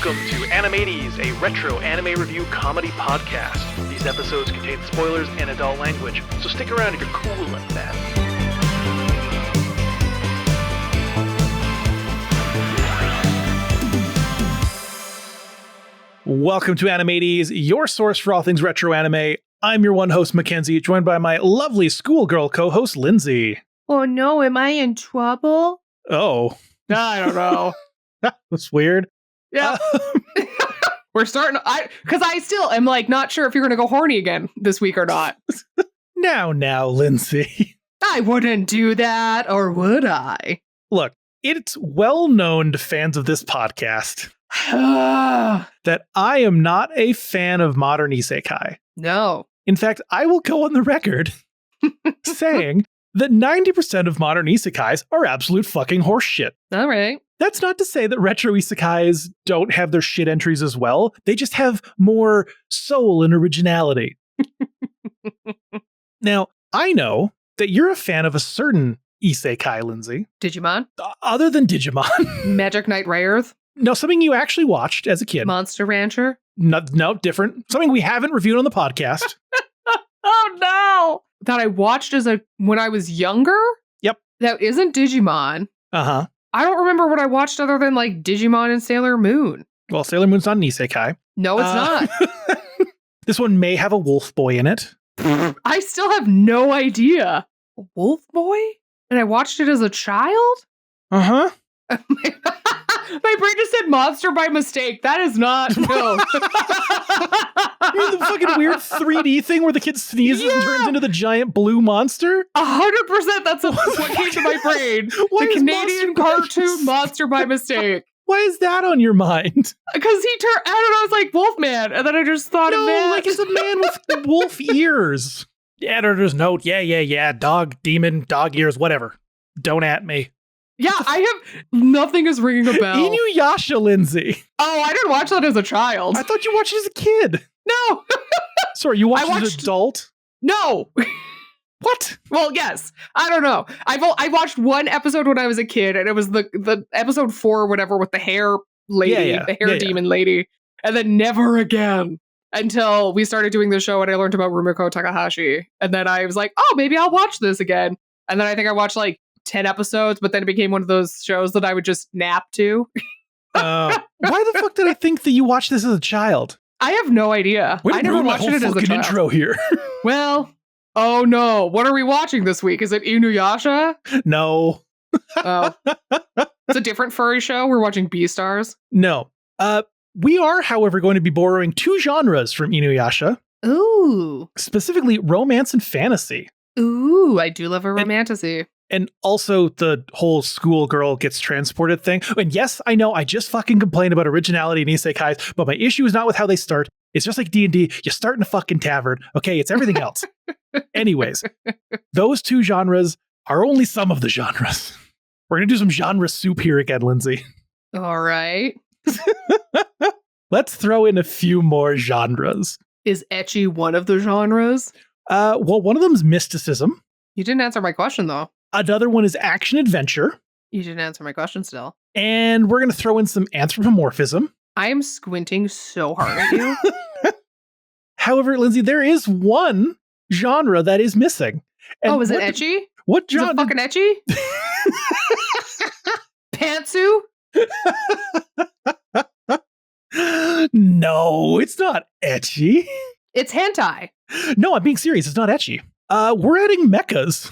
Welcome to Animates, a retro anime review comedy podcast. These episodes contain spoilers and adult language, so stick around if you're cool like that. Welcome to Animates, your source for all things retro anime. I'm your one host, Mackenzie, joined by my lovely schoolgirl co-host, Lindsay. Oh no, am I in trouble? Oh. I don't know. That's weird. Yeah. We're starting, because I still am not sure if you're going to go horny again this week or not. Now, Lindsay. I wouldn't do that, or would I? Look, it's well known to fans of this podcast that I am not a fan of modern isekai. No. In fact, I will go on the record saying that 90% of modern isekais are absolute fucking horseshit. All right. That's not to say that retro isekais don't have their shit entries as well. They just have more soul and originality. Now, I know that you're a fan of a certain isekai, Lindsay. Digimon? Other than Digimon. Magic Knight Rayearth? No, something you actually watched as a kid. Monster Rancher? No, different. Something we haven't reviewed on the podcast. Oh no! That I watched when I was younger? Yep. That isn't Digimon. Uh-huh. I don't remember what I watched other than Digimon and Sailor Moon. Well, Sailor Moon's not an isekai. No, it's not. This one may have a wolf boy in it. I still have no idea. A wolf boy? And I watched it as a child? Uh-huh. My brain just said monster by mistake. That is not, no. You mean the fucking weird 3D thing where the kid sneezes and turns into the giant blue monster? 100% that's what came to my brain. Why the is Canadian cartoon Monster by Mistake. Why is that on your mind? Because he turned, I don't know, it's like Wolfman. And then I just thought of that. It's a man with wolf ears. Editor's note, yeah. Dog, demon, dog ears, whatever. Don't at me. Yeah, nothing is ringing a bell. Inuyasha, Lindsay. Oh, I didn't watch that as a child. I thought you watched it as a kid. No. Sorry, you watched it as an adult? No. What? Well, yes. I don't know. I watched one episode when I was a kid, and it was the episode 4 or whatever with the hair lady, the hair demon lady, and then never again until we started doing the show and I learned about Rumiko Takahashi. And then I was like, oh, maybe I'll watch this again. And then I think I watched 10 episodes, but then it became one of those shows that I would just nap to. Why the fuck did I think that you watched this as a child? I have no idea. I never watched it as a child. Intro here. Well, oh no. What are we watching this week? Is it Inuyasha? No. Oh. It's a different furry show. We're watching Beastars. No. We are, however, going to be borrowing 2 genres from Inuyasha. Ooh. Specifically, romance and fantasy. Ooh, I do love a romantasy. And also the whole schoolgirl gets transported thing. And yes, I know I just fucking complain about originality in isekais, but my issue is not with how they start. It's just like D&D. You start in a fucking tavern. Okay, it's everything else. Anyways, those 2 genres are only some of the genres. We're going to do some genre soup here again, Lindsay. All right. Let's throw in a few more genres. Is ecchi one of the genres? Well, one of them is mysticism. You didn't answer my question, though. Another one is action-adventure. You didn't answer my question still. And we're going to throw in some anthropomorphism. I am squinting so hard at you. However, Lindsay, there is one genre that is missing. And is it ecchi? What genre? Is it fucking ecchi? Pantsu? No, it's not ecchi. It's hentai. No, I'm being serious. It's not ecchi. We're adding mechas.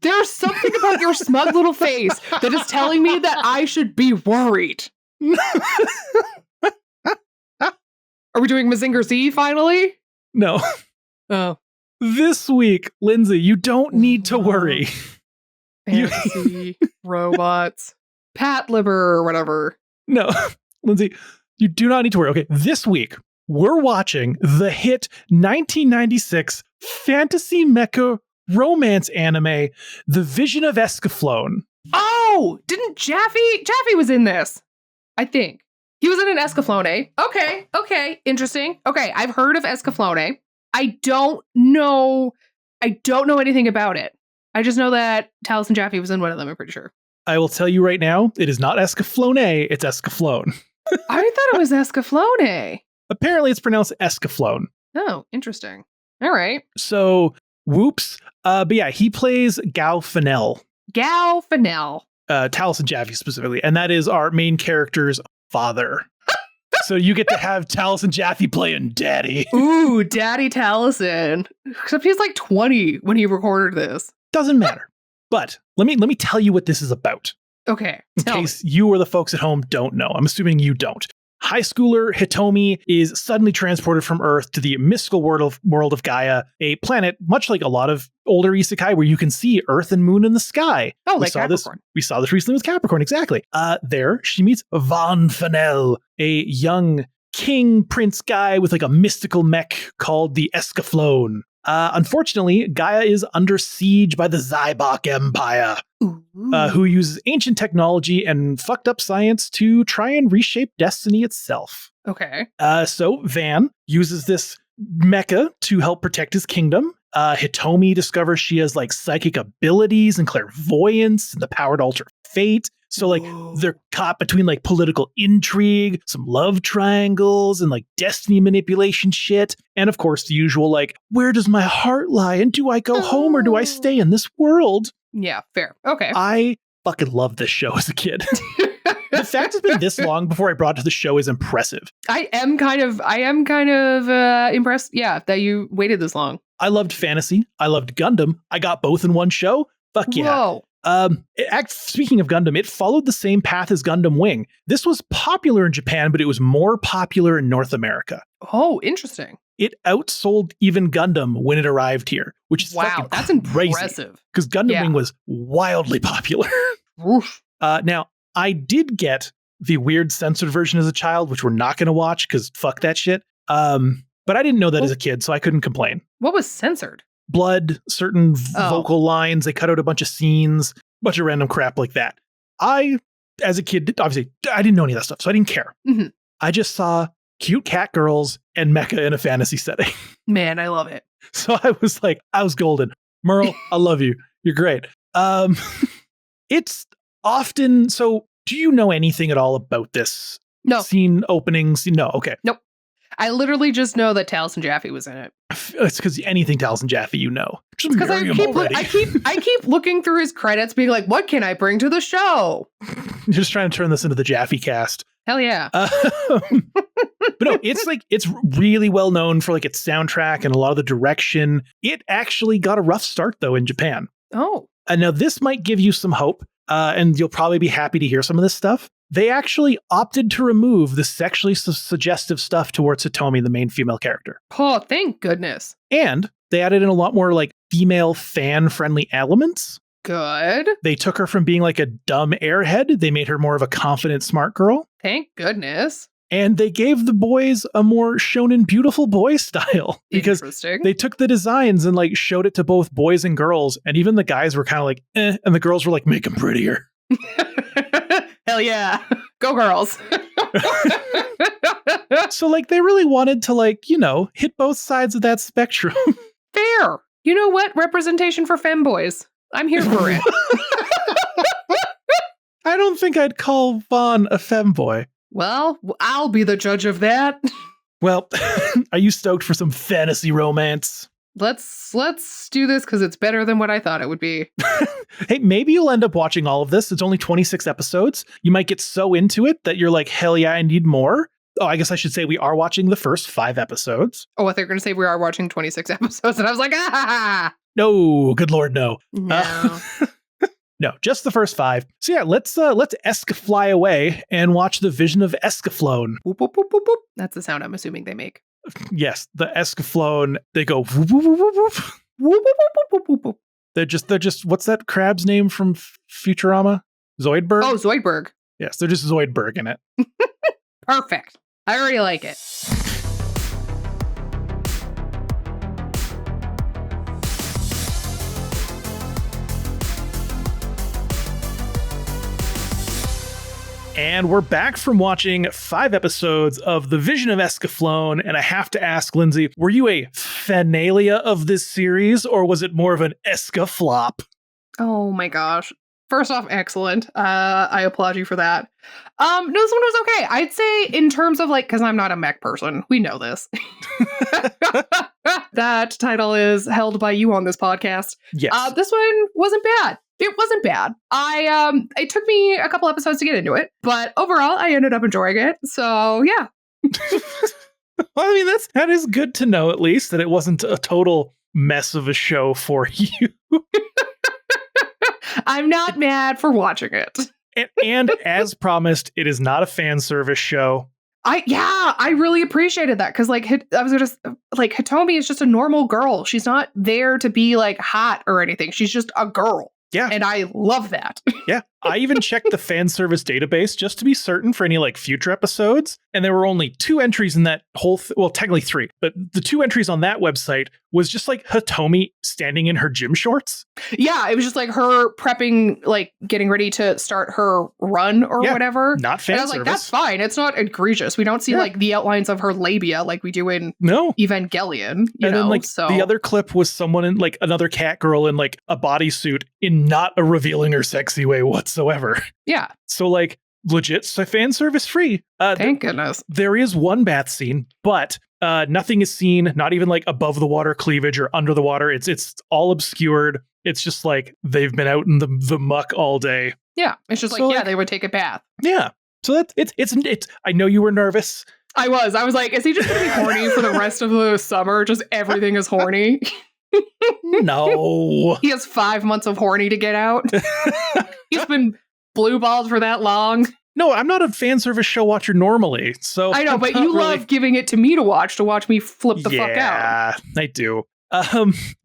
There's something about your smug little face that is telling me that I should be worried. Are we doing Mazinger Z finally? No. Oh. This week, Lindsay, you don't need to worry. Fantasy, robots, Patlibber or whatever. No, Lindsay, you do not need to worry. Okay, this week, we're watching the hit 1996 fantasy mecha romance anime, The Vision of Escaflowne. Oh, didn't Jaffe was in this, I think. He was in an Escaflowne. Okay, interesting. Okay, I've heard of Escaflowne. I don't know anything about it. I just know that Taliesin Jaffe was in one of them, I'm pretty sure. I will tell you right now, it is not Escaflowne, it's Escaflowne. I thought it was Escaflowne. Apparently it's pronounced Escaflowne. Oh, interesting. All right. So, whoops. But yeah, he plays Gal Fennell. Gal Fennell. Taliesin Jaffe specifically. And that is our main character's father. So you get to have Taliesin Jaffe playing Daddy. Ooh, Daddy Taliesin. Except he's like 20 when he recorded this. Doesn't matter. But let me tell you what this is about. Okay. In case you or the folks at home don't know. I'm assuming you don't. High schooler Hitomi is suddenly transported from Earth to the mystical world of Gaia, a planet much like a lot of older isekai where you can see Earth and Moon in the sky. Oh, like Capricorn. We saw this recently with Capricorn, exactly. There, she meets Van Fennell, a young king prince guy with like a mystical mech called the Escaflowne. Unfortunately, Gaia is under siege by the Zybok Empire, who uses ancient technology and fucked up science to try and reshape destiny itself. Okay. So Van uses this mecha to help protect his kingdom. Hitomi discovers she has like psychic abilities and clairvoyance and the power to alter fate. So like they're caught between like political intrigue, some love triangles, and like destiny manipulation shit. And of course, the usual like, where does my heart lie? And do I go home or do I stay in this world? Yeah, fair. Okay. I fucking loved this show as a kid. The fact it's been this long before I brought it to the show is impressive. I am kind of impressed, yeah, that you waited this long. I loved fantasy. I loved Gundam. I got both in one show. Fuck yeah. Whoa. Speaking of Gundam, it followed the same path as Gundam Wing. This was popular in Japan, but it was more popular in North America. Oh, interesting. It outsold even Gundam when it arrived here, which is wow, that's crazy, impressive. because Gundam Wing was wildly popular. Now, I did get the weird censored version as a child, which we're not going to watch because fuck that shit. But I didn't know that as a kid, so I couldn't complain. What was censored? Blood, certain vocal lines. They cut out a bunch of scenes, bunch of random crap like that. I, as a kid, obviously, I didn't know any of that stuff, so I didn't care. Mm-hmm. I just saw cute cat girls and mecha in a fantasy setting. Man, I love it. So I was like, I was golden. Merle, I love you. You're great. It's often, so do you know anything at all about this? No. Scene openings? No, okay. Nope. I literally just know that Taliesin Jaffe was in it. It's because anything Taliesin Jaffe, you know. Because I keep looking through his credits, being like, "What can I bring to the show?" You're just trying to turn this into the Jaffe cast. Hell yeah! But no, it's really well known for like its soundtrack and a lot of the direction. It actually got a rough start though in Japan. Oh, and now this might give you some hope, and you'll probably be happy to hear some of this stuff. They actually opted to remove the sexually suggestive stuff towards Hitomi, the main female character. Oh, thank goodness. And they added in a lot more like female fan-friendly elements. Good. They took her from being like a dumb airhead. They made her more of a confident, smart girl. Thank goodness. And they gave the boys a more shonen beautiful boy style. Because they took the designs and like showed it to both boys and girls. And even the guys were kind of like, eh. And the girls were like, make them prettier. Hell yeah. Go girls. So like they really wanted to like, you know, hit both sides of that spectrum. Fair. You know what? Representation for femboys. I'm here for it. I don't think I'd call Vaughn a femboy. Well, I'll be the judge of that. Well, are you stoked for some fantasy romance? Let's do this because it's better than what I thought it would be. Hey, maybe you'll end up watching all of this. It's only 26 episodes. You might get so into it that you're like, hell yeah, I need more. Oh, I guess I should say we are watching the first 5 episodes. Oh, I thought they were going to say we are watching 26 episodes. And I was like, ah! No, good Lord, no. No. No, just the first 5. So yeah, let's fly away and watch the Vision of Escaflowne. Whoop, whoop, whoop, whoop, whoop. That's the sound I'm assuming they make. Yes, the Escaflowne, they go whoop, whoop, whoop, whoop, whoop. Whoop, whoop, whoop, whoop, whoop, whoop. They're just, what's that crab's name from Futurama? Zoidberg? Oh, Zoidberg. Yes, they're just Zoidberg in it. Perfect. I already like it. And we're back from watching 5 episodes of The Vision of Escaflowne, and I have to ask, Lindsay, were you a fanalia of this series, or was it more of an escaflop? Oh my gosh. First off, excellent. I applaud you for that. No, this one was okay. I'd say in terms of like, because I'm not a mech person. We know this. That title is held by you on this podcast. Yes. This one wasn't bad. It wasn't bad. It took me a couple episodes to get into it, but overall, I ended up enjoying it. So yeah. Well, I mean, that is good to know, at least, that it wasn't a total mess of a show for you. I'm not mad for watching it. And as promised, it is not a fan service show. I really appreciated that because like I was just like Hitomi is just a normal girl. She's not there to be like hot or anything. She's just a girl. Yeah. And I love that. Yeah. I even checked the fan service database just to be certain for any like future episodes. And there were only 2 entries in that whole, well, technically 3, but the 2 entries on that website was just like Hitomi standing in her gym shorts. Yeah. It was just like her prepping, like getting ready to start her run or whatever. Not fan and I was service. like, that's fine. It's not egregious. We don't see like the outlines of her labia like we do in Evangelion. You know? Then like so the other clip was someone in like another cat girl in like a bodysuit in not a revealing or sexy way whatsoever. Yeah. So like legit fan service free. Thank goodness. There is one bath scene, but nothing is seen, not even like above the water cleavage or under the water. It's all obscured. It's just like they've been out in the muck all day. Yeah. It's just so like, they would take a bath. Yeah. So that's it's I know you were nervous. I was like, is he just gonna be horny for the rest of the summer? Just everything is horny. No. He has 5 months of horny to get out. He's been blue balled for that long. No, I'm not a fan service show watcher normally, so I know, but you love giving it to me to watch me flip the fuck out. Yeah, I do.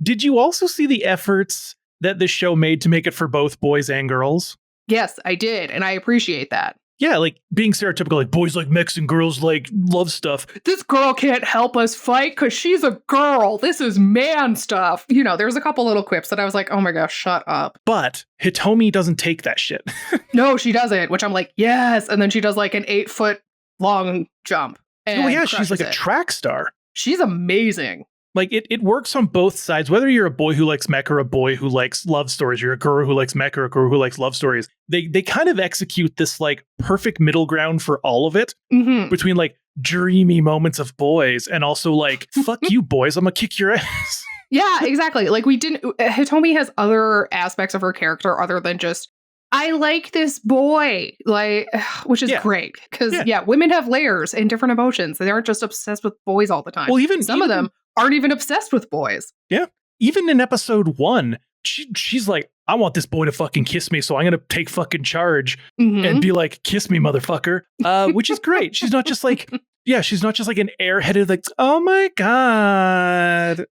Did you also see the efforts that this show made to make it for both boys and girls? Yes, I did, and I appreciate that. Yeah, like being stereotypical, like boys like mechs and girls like love stuff. This girl can't help us fight because she's a girl. This is man stuff. You know, there's a couple little quips that I was like, oh my gosh, shut up. But Hitomi doesn't take that shit. No, she doesn't, which I'm like, yes. And then she does like an 8-foot long jump. Oh yeah, she's like a track star. She's amazing. Like it works on both sides, whether you're a boy who likes mech or a boy who likes love stories, you're a girl who likes mech or a girl who likes love stories. They kind of execute this like perfect middle ground for all of it between like dreamy moments of boys and also like, fuck you boys, I'm gonna kick your ass. Yeah, exactly. Like Hitomi has other aspects of her character other than just, I like this boy, like, which is great because women have layers and different emotions. They aren't just obsessed with boys all the time. Well, even some of them aren't even obsessed with boys. Yeah. Even in episode 1, she's like, I want this boy to fucking kiss me, so I'm going to take fucking charge and be like, kiss me, motherfucker. Which is great. She's not just like, she's not just like an airheaded, like, oh my God.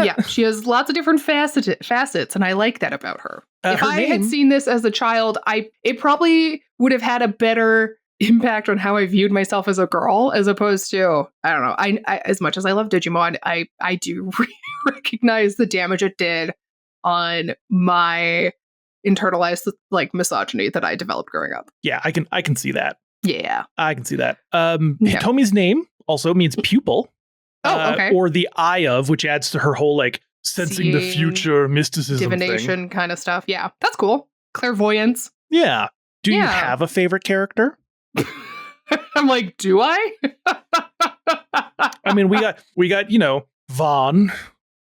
Yeah, she has lots of different facets, and I like that about her. If I had seen this as a child, it probably would have had a better impact on how I viewed myself as a girl, as opposed to, I don't know, I as much as I love Digimon, I do recognize the damage it did on my internalized like misogyny that I developed growing up. Yeah, I can see that. Yeah, I can see that. Hitomi's name also means pupil. Oh, okay. Or the eye of, which adds to her whole like sensing the future mysticism divination thing. Kind of stuff. Yeah, that's cool. Clairvoyance. Yeah. Do you have a favorite character? I'm like, do I? I mean, we got Vaughn.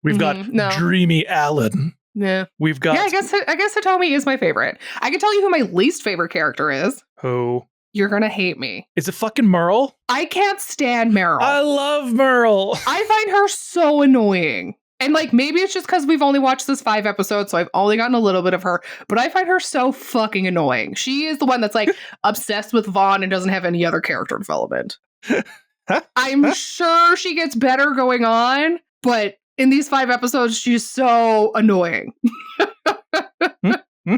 We've got Dreamy Alan. Yeah. We've got. Yeah, I guess Hitomi is my favorite. I can tell you who my least favorite character is. Who? You're gonna hate me. Is it fucking Merle? I can't stand Merle. I love Merle. I find her so annoying. And like, maybe it's just because we've only watched this 5 episodes, so I've only gotten a little bit of her, but I find her so fucking annoying. She is the one that's like obsessed with Vaughn and doesn't have any other character development. I'm sure she gets better going on, but in these 5 episodes, she's so annoying.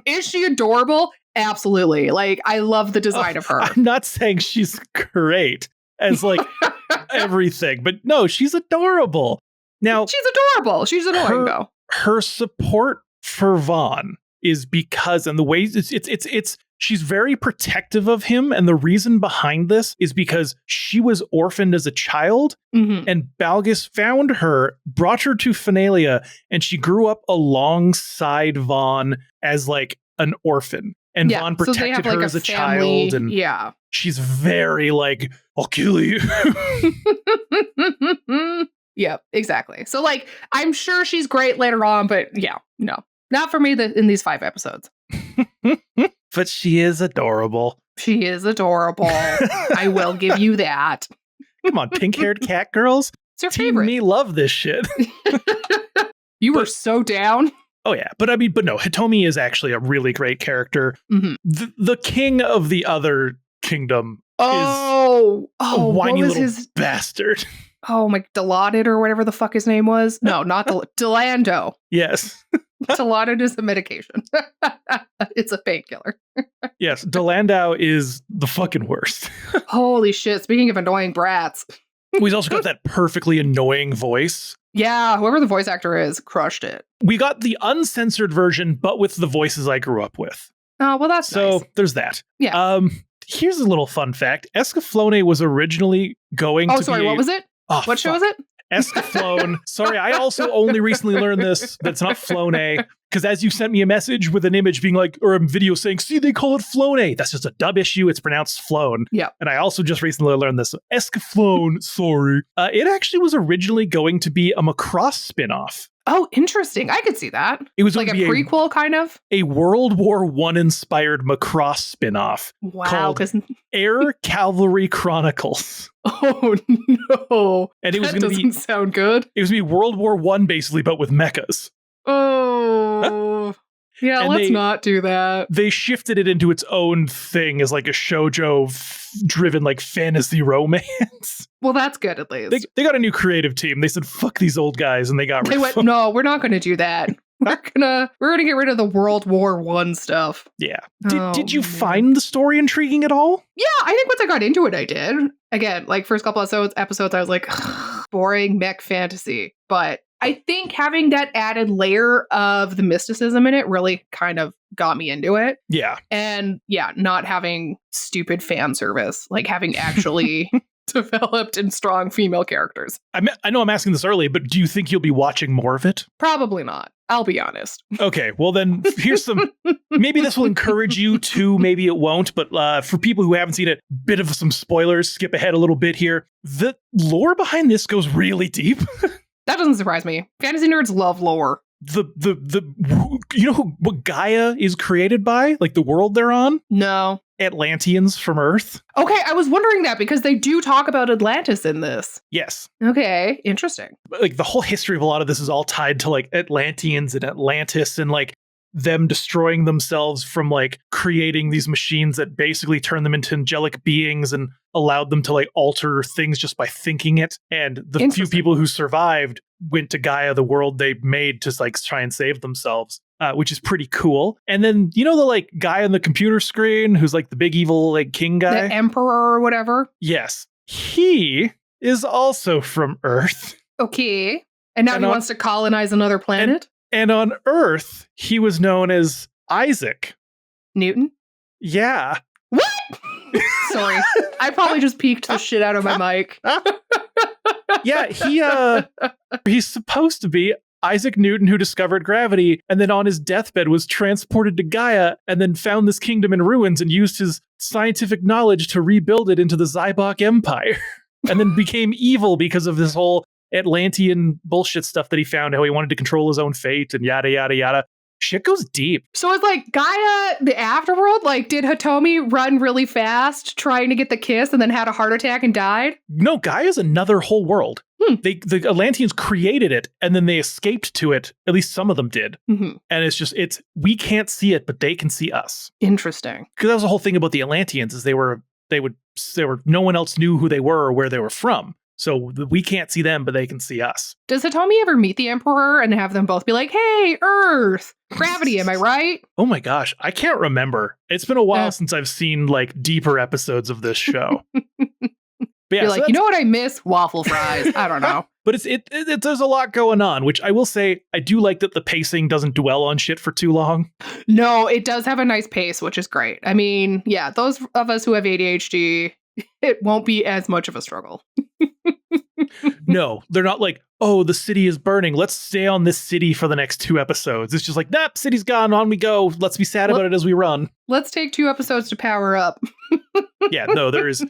Is she adorable? Absolutely. Like, I love the design of her. I'm not saying she's great as like everything, but no, she's adorable. Now, she's adorable. She's annoying though. Her support for Vaughn is because, and the way it's she's very protective of him, and the reason behind this is because she was orphaned as a child, and Balgus found her, brought her to Finalia, and she grew up alongside Vaughn as like an orphan. And Vaughn protected her as a child. And she's very like, I'll kill you. Yeah, exactly. So like, I'm sure she's great later on, but yeah, no, not for me in these 5 episodes. But she is adorable. She is adorable. I will give you that. Come on, pink-haired cat girls. It's your Team favorite. Me love this shit. You were so down. Oh yeah, but no, Hitomi is actually a really great character. Mm-hmm. The king of the other kingdom is a whiny little bastard. Oh my, Dilaudid or whatever the fuck his name was. No, not Delando. Yes. Dilaudid is a medication. It's a painkiller. Yes, Delandau is the fucking worst. Holy shit, speaking of annoying brats. He's also got that perfectly annoying voice. Yeah, whoever the voice actor is crushed it. We got the uncensored version, but with the voices I grew up with. Oh, well, that's nice. So there's that. Yeah. Here's a little fun fact. Escaflowne was originally going to be... Oh, sorry, what was it? What show was it? Escaflowne. Sorry, I also only recently learned this. That's not Flone. Because as you sent me a message with an image being like, or a video saying, see, they call it Flone. That's just a dub issue. It's pronounced Flone. Yeah. And I also just recently learned this. Escaflowne, sorry. It actually was originally going to be a Macross spinoff. Oh, interesting. I could see that. It was like a prequel, kind of? A World War I inspired Macross spinoff. Wow. Called Air Cavalry Chronicles. Oh, no. And it was that doesn't sound good. It was going to be World War I, basically, but with mechas. Oh. Yeah, and let's not do that. They shifted it into its own thing as like a shoujo-driven like fantasy romance. Well, that's good at least. They got a new creative team. They said, fuck these old guys, and they got rid of them. No, we're not going to do that. We're gonna get rid of the World War I stuff. Yeah. Did you find the story intriguing at all? Yeah, I think once I got into it, I did. Again, like first couple episodes, I was like, boring mech fantasy. But I think having that added layer of the mysticism in it really kind of got me into it. Yeah. And yeah, not having stupid fan service, like having actually developed and strong female characters. I know I'm asking this early, but do you think you'll be watching more of it? Probably not. I'll be honest. Okay, well then, here's some... maybe this will encourage you to, maybe it won't, but for people who haven't seen it, bit of some spoilers, skip ahead a little bit here. The lore behind this goes really deep. That doesn't surprise me. Fantasy nerds love lore. You know what Gaia is created by? Like the world they're on? No. Atlanteans from Earth. Okay, I was wondering that because they do talk about Atlantis in this. Yes. Okay, interesting. Like the whole history of a lot of this is all tied to like Atlanteans and Atlantis and like them destroying themselves from like creating these machines that basically turn them into angelic beings and allowed them to like alter things just by thinking it. And the few people who survived went to Gaia, the world they made, to like try and save themselves. Which is pretty cool. And then, you know, the like guy on the computer screen who's like the big evil like king guy? The emperor or whatever? Yes. He is also from Earth. Okay. And now he wants to colonize another planet? And on Earth, he was known as Isaac Newton? Yeah. What? Sorry. I probably just peeked the shit out of my mic. Yeah, he's supposed to be Isaac Newton, who discovered gravity, and then on his deathbed was transported to Gaia, and then found this kingdom in ruins and used his scientific knowledge to rebuild it into the Zybok Empire, and then became evil because of this whole Atlantean bullshit stuff that he found, how he wanted to control his own fate, and yada, yada, yada. Shit goes deep. So it's like Gaia, the afterworld? Like, did Hitomi run really fast trying to get the kiss and then had a heart attack and died? No, Gaia's another whole world. The Atlanteans created it, and then they escaped to it. At least some of them did. Mm-hmm. And it's we can't see it, but they can see us. Interesting. Because that was the whole thing about the Atlanteans, is they were no one else knew who they were or where they were from. So we can't see them, but they can see us. Does Hitomi ever meet the Emperor and have them both be like, hey, Earth, gravity, am I right? Oh my gosh, I can't remember. It's been a while since I've seen like deeper episodes of this show. Yeah, you're like, you know what I miss? Waffle fries. I don't know. But there's a lot going on, which I will say, I do like that the pacing doesn't dwell on shit for too long. No, it does have a nice pace, which is great. I mean, yeah, those of us who have ADHD, it won't be as much of a struggle. No, they're not like, oh, the city is burning. Let's stay on this city for the next 2 episodes. It's just like, nah, city's gone. On we go. Let's be sad about it as we run. Let's take 2 episodes to power up. Yeah, no, there's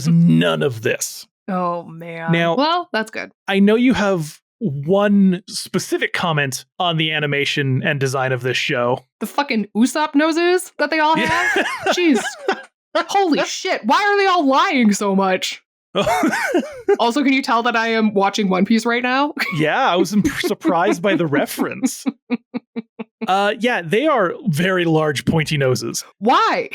none of this. Oh, man. Now, well, that's good. I know you have one specific comment on the animation and design of this show. The fucking Usopp noses that they all have? Jeez. Holy shit. Why are they all lying so much? Also, can you tell that I am watching One Piece right now? Yeah, I was surprised by the reference. Yeah, they are very large pointy noses. Why?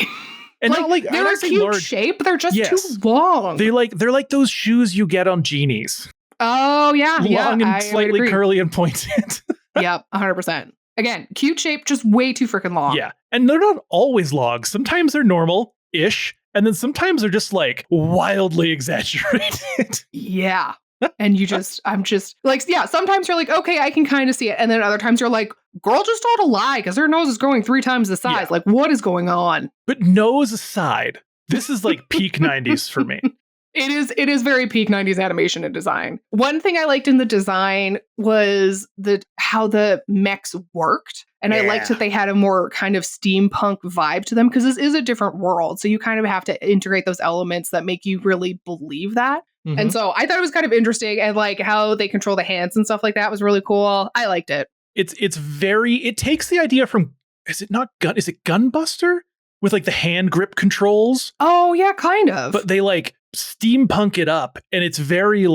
And like, not like they're a cute large shape, they're just too long. They're like those shoes you get on genies. Oh, yeah. Long and slightly curly and pointed. Yep, 100%. Again, cute shape, just way too freaking long. Yeah, and they're not always long. Sometimes they're normal-ish, and then sometimes they're just like wildly exaggerated. Yeah. And I'm just like, yeah, sometimes you're like, okay, I can kind of see it. And then other times you're like, girl just told a lie because her nose is growing 3 times the size. Yeah. Like, what is going on? But nose aside, this is like peak 90s for me. It is very peak 90s animation and design. One thing I liked in the design was how the mechs worked. And I liked that they had a more kind of steampunk vibe to them because this is a different world. So you kind of have to integrate those elements that make you really believe that. Mm-hmm. And so I thought it was kind of interesting, and like how they control the hands and stuff like that was really cool. I liked it. It takes the idea from, is it Gunbuster? With like the hand grip controls? Oh yeah, kind of. But they like steampunk it up, and it's very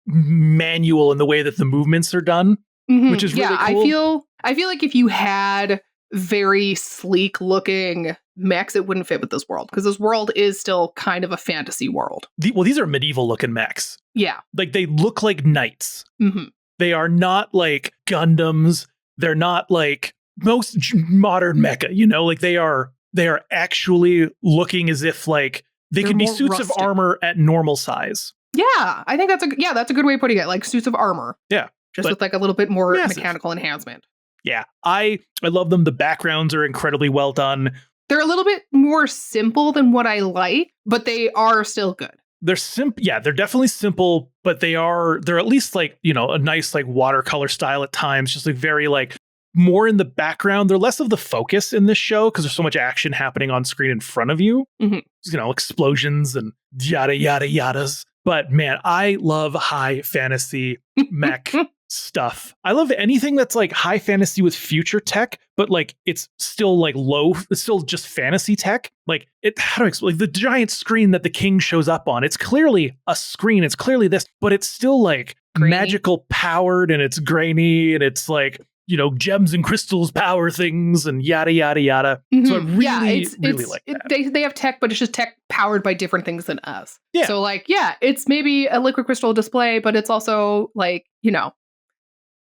manual in the way that the movements are done, which is really cool. I feel like if you had very sleek looking mechs, it wouldn't fit with this world because this world is still kind of a fantasy world. These are medieval looking mechs. Yeah. Like they look like knights. Mm-hmm. They are not like Gundams. They're not like most modern mecha, like they are actually looking as if like they could be suits rustic. Of armor at normal size. Yeah, I think that's a good way of putting it. Like suits of armor. Yeah. Just with like a little bit more mechanical enhancement. Yeah, I love them. The backgrounds are incredibly well done. They're a little bit more simple than what I like, but they are still good. They're they're definitely simple, but they're at least like, a nice like watercolor style at times, just like very like more in the background. They're less of the focus in this show because there's so much action happening on screen in front of you. Mm-hmm. Explosions and yada, yada, yadas. But man, I love high fantasy mech stuff. I love anything that's like high fantasy with future tech, but like it's still like it's still just fantasy tech. Like how do I explain? Like the giant screen that the king shows up on, it's clearly a screen. It's clearly this, but it's still like grainy. Magical powered, and it's grainy, and it's like, gems and crystals power things and yada, yada, yada. Mm-hmm. So I really like that. They have tech, but it's just tech powered by different things than us. Yeah. So like, yeah, it's maybe a liquid crystal display, but it's also like,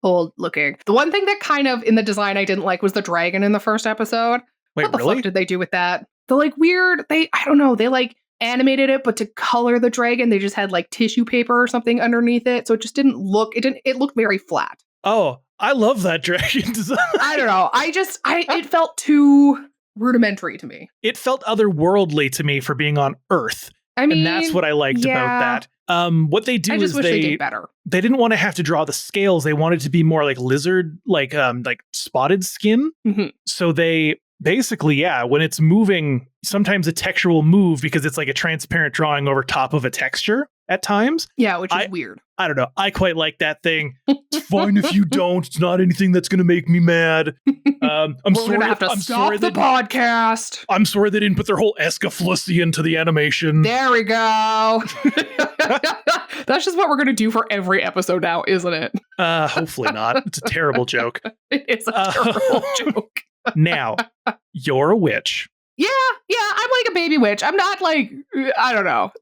old looking. The one thing that kind of in the design I didn't like was the dragon in the first episode. Wait, what the really? fuck did they do with that? The like weird, I don't know, they like animated it, but to color the dragon, they just had like tissue paper or something underneath it. So it just didn't look, it looked very flat. Oh, I love that dragon design. I don't know. It felt too rudimentary to me. It felt otherworldly to me for being on Earth. I mean, and that's what I liked about that. What they do is wish they did better. They didn't want to have to draw the scales. They wanted to be more like lizard, like spotted skin. Mm-hmm. So they basically, when it's moving, sometimes a texture will move because it's like a transparent drawing over top of a texture at times. Yeah, which is weird. I don't know. I quite like that thing. It's fine if you don't. It's not anything that's going to make me mad. I'm sorry. I'm sorry the podcast. I'm sorry they didn't put their whole Escaflowne into the animation. There we go. That's just what we're going to do for every episode now, isn't it? Hopefully not. It's a terrible joke. It's a terrible joke. Now, you're a witch. Yeah, I'm like a baby witch. I'm not like, I don't know.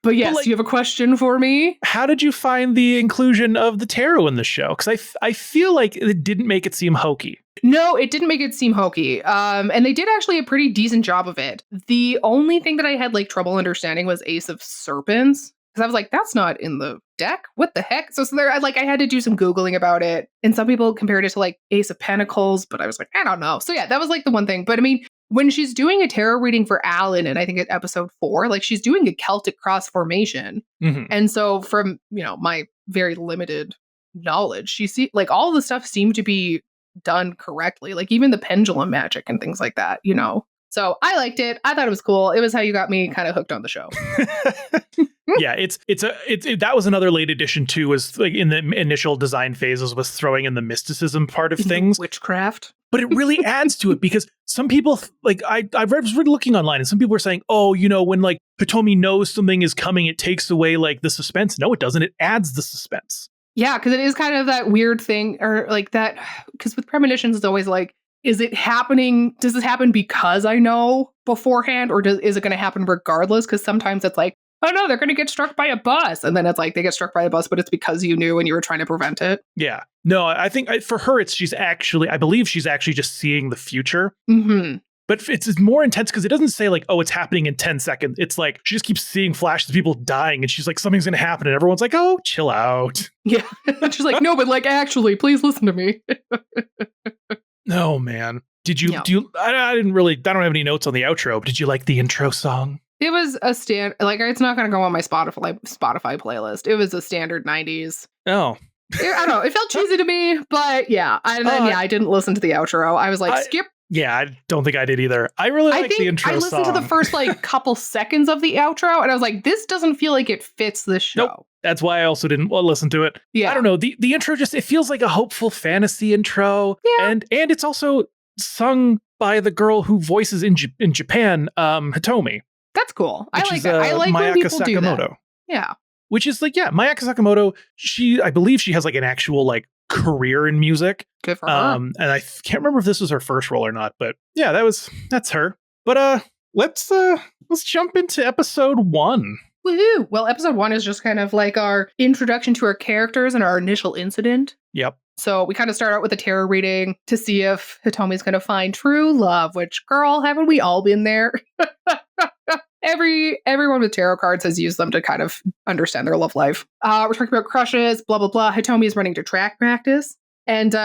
But yes, you have a question for me? How did you find the inclusion of the tarot in the show? Because I feel like it didn't make it seem hokey. No, it didn't make it seem hokey. And they did actually a pretty decent job of it. The only thing that I had like trouble understanding was Ace of Serpents. Because I was like, that's not in the deck. What the heck? So there, I had to do some Googling about it. And some people compared it to like Ace of Pentacles, but I was like, I don't know. So yeah, that was like the one thing. But I mean, when she's doing a tarot reading for Alan, and I think at episode 4, like she's doing a Celtic cross formation. Mhm. And so from, my very limited knowledge, like all the stuff seemed to be done correctly, like even the pendulum magic and things like that, So I liked it. I thought it was cool. It was how you got me kind of hooked on the show. Yeah, that was another late addition too, was like in the initial design phases was throwing in the mysticism part of things. Witchcraft. But it really adds to it because some people, like I was really looking online and some people were saying, oh, when like Hitomi knows something is coming, it takes away like the suspense. No, it doesn't. It adds the suspense. Yeah, because it is kind of that weird thing, or like that, because with premonitions, it's always like, is it happening? Does this happen because I know beforehand, or is it going to happen regardless? Because sometimes it's like, oh no, they're going to get struck by a bus. And then it's like they get struck by a bus, but it's because you knew and you were trying to prevent it. Yeah. No, I think for her, I believe she's actually just seeing the future. Mm-hmm. But it's more intense because it doesn't say like, oh, it's happening in 10 seconds. It's like she just keeps seeing flashes of people dying and she's like, something's going to happen. And everyone's like, oh, chill out. Yeah. She's like, no, but like, actually, please listen to me. No, man. Did you, I don't have any notes on the outro, but did you like the intro song? It was a it's not going to go on my Spotify playlist. It was a standard 90s. Oh. I don't know. It felt cheesy to me, but yeah. And then, I didn't listen to the outro. I was like, skip. Yeah, I don't think I did either. I really like the intro song. I listened to the first couple seconds of the outro and I was like, this doesn't feel like it fits the show. Nope. That's why I also didn't listen to it. Yeah. I don't know. The intro it feels like a hopeful fantasy intro. Yeah. And it's also sung by the girl who voices in Japan, Hitomi. That's cool. I like that. I like when people do that. Yeah. Which is like, Mayaka Sakamoto, I believe she has like an actual like career in music. Good for her. And I can't remember if this was her first role or not, but yeah, that's her. But let's jump into episode 1. Woohoo! Well, episode 1 is just kind of like our introduction to our characters and our initial incident. Yep. So we kind of start out with a tarot reading to see if Hitomi's going to find true love, which, girl, haven't we all been there? Everyone with tarot cards has used them to kind of understand their love life. We're talking about crushes, blah, blah, blah. Hitomi is running to track practice. And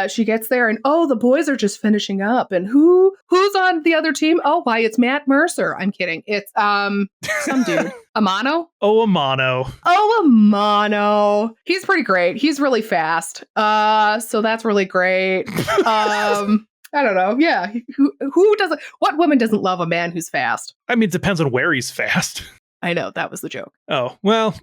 she gets there and, the boys are just finishing up. And who's on the other team? Oh, why, it's Matt Mercer. I'm kidding. It's some dude. Amano? Oh, Amano. Oh, Amano. He's pretty great. He's really fast. So that's really great. I don't know. Yeah. What woman doesn't love a man who's fast? I mean, it depends on where he's fast. I know. That was the joke. Oh, well.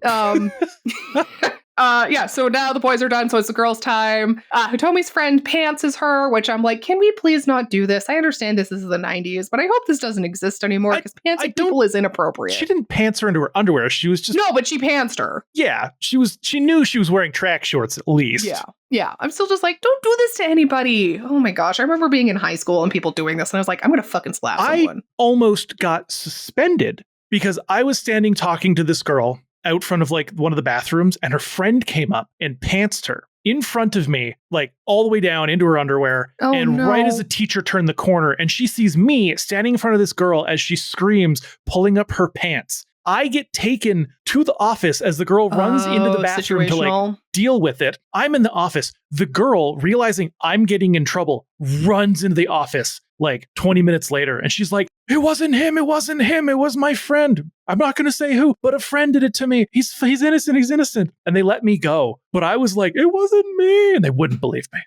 So now the boys are done, so it's the girls' time. Hitomi's friend pantses her, which I'm like, can we please not do this? I understand this is the 90s, but I hope this doesn't exist anymore because pantsing people is inappropriate. She didn't pants her into her underwear. She was just... No, but she pantsed her. Yeah, she knew she was wearing track shorts at least. Yeah. I'm still just like, don't do this to anybody. Oh my gosh. I remember being in high school and people doing this, and I was like, I'm going to fucking slap someone. I almost got suspended because I was standing talking to this girl out front of like one of the bathrooms, and her friend came up and pantsed her in front of me, like all the way down into her underwear. Right as the teacher turned the corner and she sees me standing in front of this girl as she screams, pulling up her pants. I get taken to the office as the girl runs into the bathroom to like deal with it. I'm in the office. The girl, realizing I'm getting in trouble, runs into the office like 20 minutes later. And she's like, it wasn't him. It wasn't him. It was my friend. I'm not going to say who, but a friend did it to me. He's innocent. He's innocent. And they let me go. But I was like, it wasn't me. And they wouldn't believe me.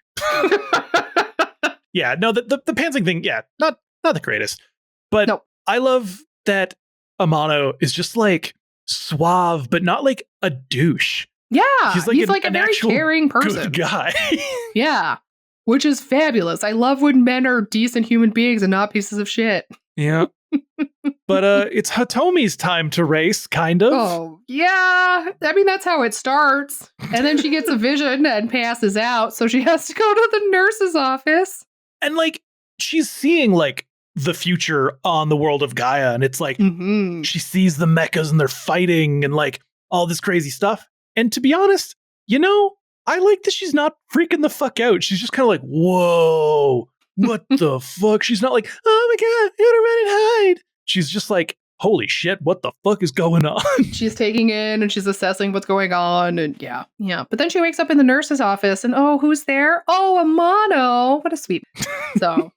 Yeah, no, the pantsing thing. Yeah, not the greatest. But nope. I love that Amano is just like suave, but not like a douche. Yeah, he's like a very caring person. Good guy. Yeah, which is fabulous. I love when men are decent human beings and not pieces of shit. Yeah. But it's Hitomi's time to race, kind of. Oh, yeah. I mean, that's how it starts. And then she gets a vision and passes out, so she has to go to the nurse's office. And like, she's seeing like the future on the world of Gaia, and it's like she sees the mechas and they're fighting and like all this crazy stuff. And to be honest, I like that she's not freaking the fuck out. She's just kind of like, whoa, what the fuck? She's not like, oh my god, you gotta run and hide. She's just like, holy shit, what the fuck is going on? She's taking in and she's assessing what's going on, and yeah. But then she wakes up in the nurse's office and who's there? Oh, Amano. What a sweet. So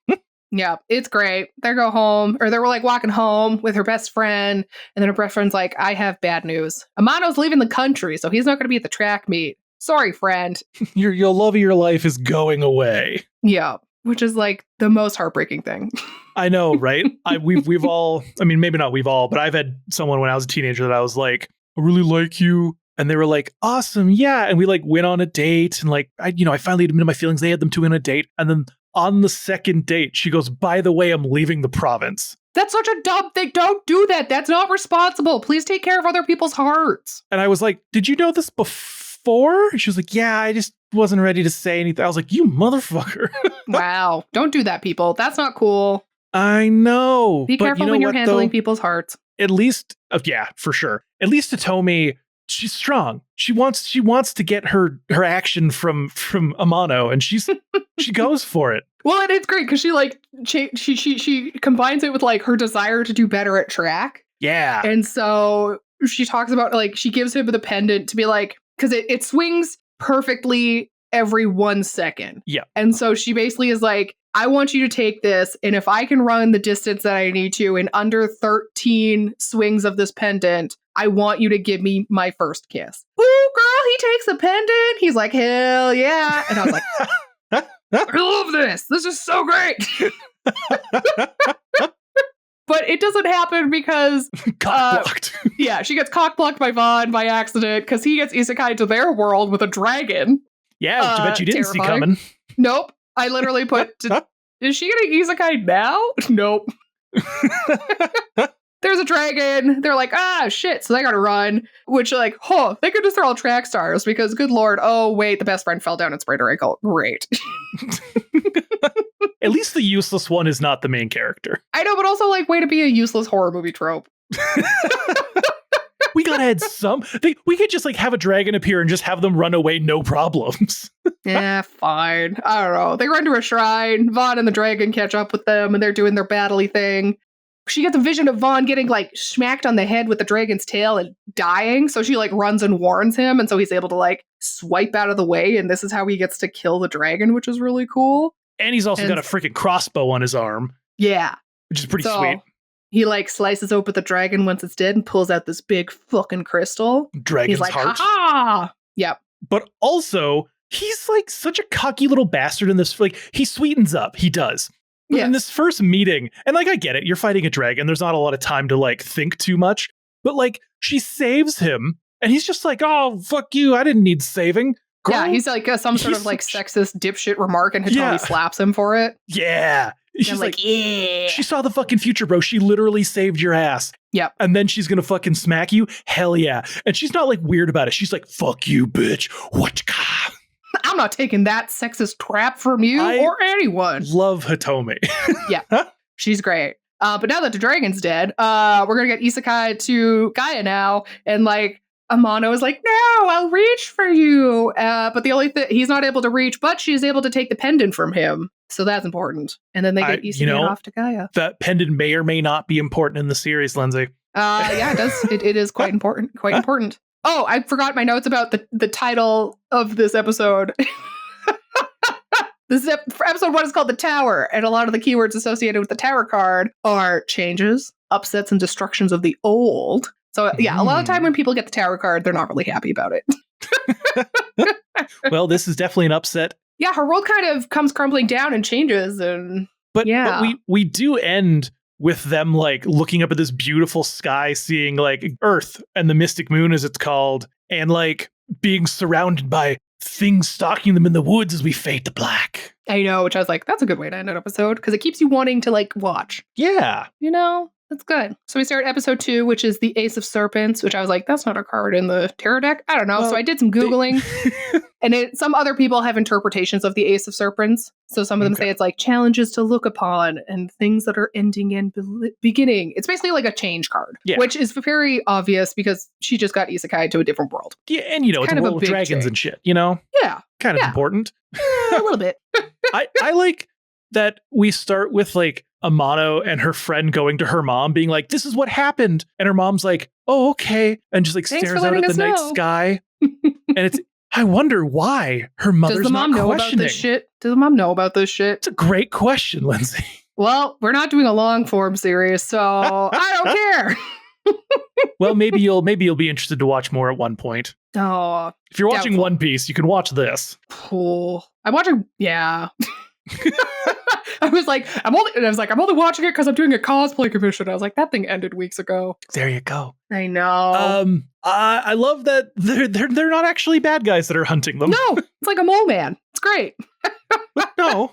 Yeah, it's great. They go home, or they were like walking home with her best friend, and then her best friend's like, I have bad news. Amano's leaving the country, so he's not going to be at the track meet. Sorry, friend. Your love of your life is going away. Yeah, which is like the most heartbreaking thing. I know, right? We've all, I mean, maybe not we've all, but I've had someone when I was a teenager that I was like, I really like you. And they were like, awesome, yeah. And we like went on a date, and like, I finally admitted my feelings. They had them too on a date. And then on the second date, she goes, by the way, I'm leaving the province. That's such a dumb thing. Don't do that. That's not responsible. Please take care of other people's hearts. And I was like, did you know this before? And she was like, yeah, I just wasn't ready to say anything. I was like, you motherfucker. Wow. Don't do that, people. That's not cool. I know. Be careful when you're handling people's hearts. At least, yeah, for sure. At least Hitomi, she's strong. She wants to get her action from Amano, and she goes for it. Well, and it's great because she combines it with like her desire to do better at track. Yeah. And so she talks about like she gives him the pendant to be like, because it swings perfectly every 1 second. Yeah. And so she basically is like, I want you to take this, and if I can run the distance that I need to in under 13 swings of this pendant, I want you to give me my first kiss. Ooh, girl, he takes the pendant. He's like, hell yeah. And I was like, I love this. This is so great. But it doesn't happen because cock-blocked. Yeah, she gets cock-blocked by Vaughn by accident because he gets isekai to their world with a dragon. Yeah, which I bet you didn't terrifying. see coming. Nope. I literally put, is she getting isekai now? Nope. There's a dragon. They're like, shit. So they gotta run. Which, like, thank goodness they're all track stars because, good lord, oh, wait, the best friend fell down and sprained her ankle. Great. At least the useless one is not the main character. I know, but also, like, way to be a useless horror movie trope. We gotta add some. We could just, like, have a dragon appear and just have them run away, no problems. Yeah, fine. I don't know. They run to a shrine. Vaughn and the dragon catch up with them, and they're doing their battle-y thing. She gets a vision of Vaughn getting, like, smacked on the head with the dragon's tail and dying, so she, like, runs and warns him, and so he's able to, like, swipe out of the way, and this is how he gets to kill the dragon, which is really cool. And he's also got a freaking crossbow on his arm. Yeah. Which is pretty sweet. He, like, slices open the dragon once it's dead and pulls out this big fucking crystal. Dragon's he's like, heart. Ha-ha! Yep. But also, he's, like, such a cocky little bastard in this. Like, he sweetens up. He does. But in this first meeting, and, like, I get it. You're fighting a dragon. There's not a lot of time to, like, think too much. But, like, she saves him, and he's just like, oh, fuck you. I didn't need saving. Girl, yeah, he's like some sort of, like, sexist dipshit remark, and Hitomi slaps him for it. Yeah. She's like, yeah. She saw the fucking future, bro. She literally saved your ass. Yep. And then she's gonna fucking smack you? Hell yeah. And she's not, like, weird about it. She's like, fuck you, bitch. What? I'm not taking that sexist crap from you or anyone. Love Hitomi. Yeah. She's great. But now that the dragon's dead, we're gonna get isekai to Gaia now, and, like, Amano is like, no, I'll reach for you. But the only thing, he's not able to reach, but she's able to take the pendant from him. So that's important. And then they get isekai off to Gaia. That pendant may or may not be important in the series, Lindsay. Yeah, it does. It is quite important. Quite important. Oh, I forgot my notes about the title of this episode. This episode 1 is called The Tower, and a lot of the keywords associated with the Tower card are changes, upsets, and destructions of the old. So, yeah, a lot of time when people get the Tower card, they're not really happy about it. Well, this is definitely an upset. Yeah, her world kind of comes crumbling down and changes, and but we do end with them, like, looking up at this beautiful sky, seeing, like, Earth and the Mystic Moon, as it's called, and, like, being surrounded by things stalking them in the woods as we fade to black. I know, which I was like, that's a good way to end an episode, because it keeps you wanting to, like, watch. Yeah. You know? That's good. So we start episode 2, which is the Ace of Serpents, which I was like, that's not a card in the tarot deck. I don't know. So I did some Googling. And some other people have interpretations of the Ace of Serpents. So some of them say it's like challenges to look upon and things that are ending and beginning. It's basically like a change card, which is very obvious because she just got isekai to a different world. Yeah, and, it's a world of dragons and shit, Yeah. Kind of important. A little bit. I like that we start with, like, Amano and her friend going to her mom being like, this is what happened. And her mom's like, oh, okay. And just, like, stares out at the night sky. And I wonder why her mother's not questioning. Does the mom know about this shit? It's a great question, Lindsay. Well, we're not doing a long form series, so I don't care. Well, maybe you'll be interested to watch more at one point. Oh, if you're watching One Piece, you can watch this. Cool. I'm watching. Yeah. I was like, I'm only watching it because I'm doing a cosplay commission. I was like, that thing ended weeks ago. There you go. I know. I love that they're not actually bad guys that are hunting them. No, it's like a mole man. It's great. No.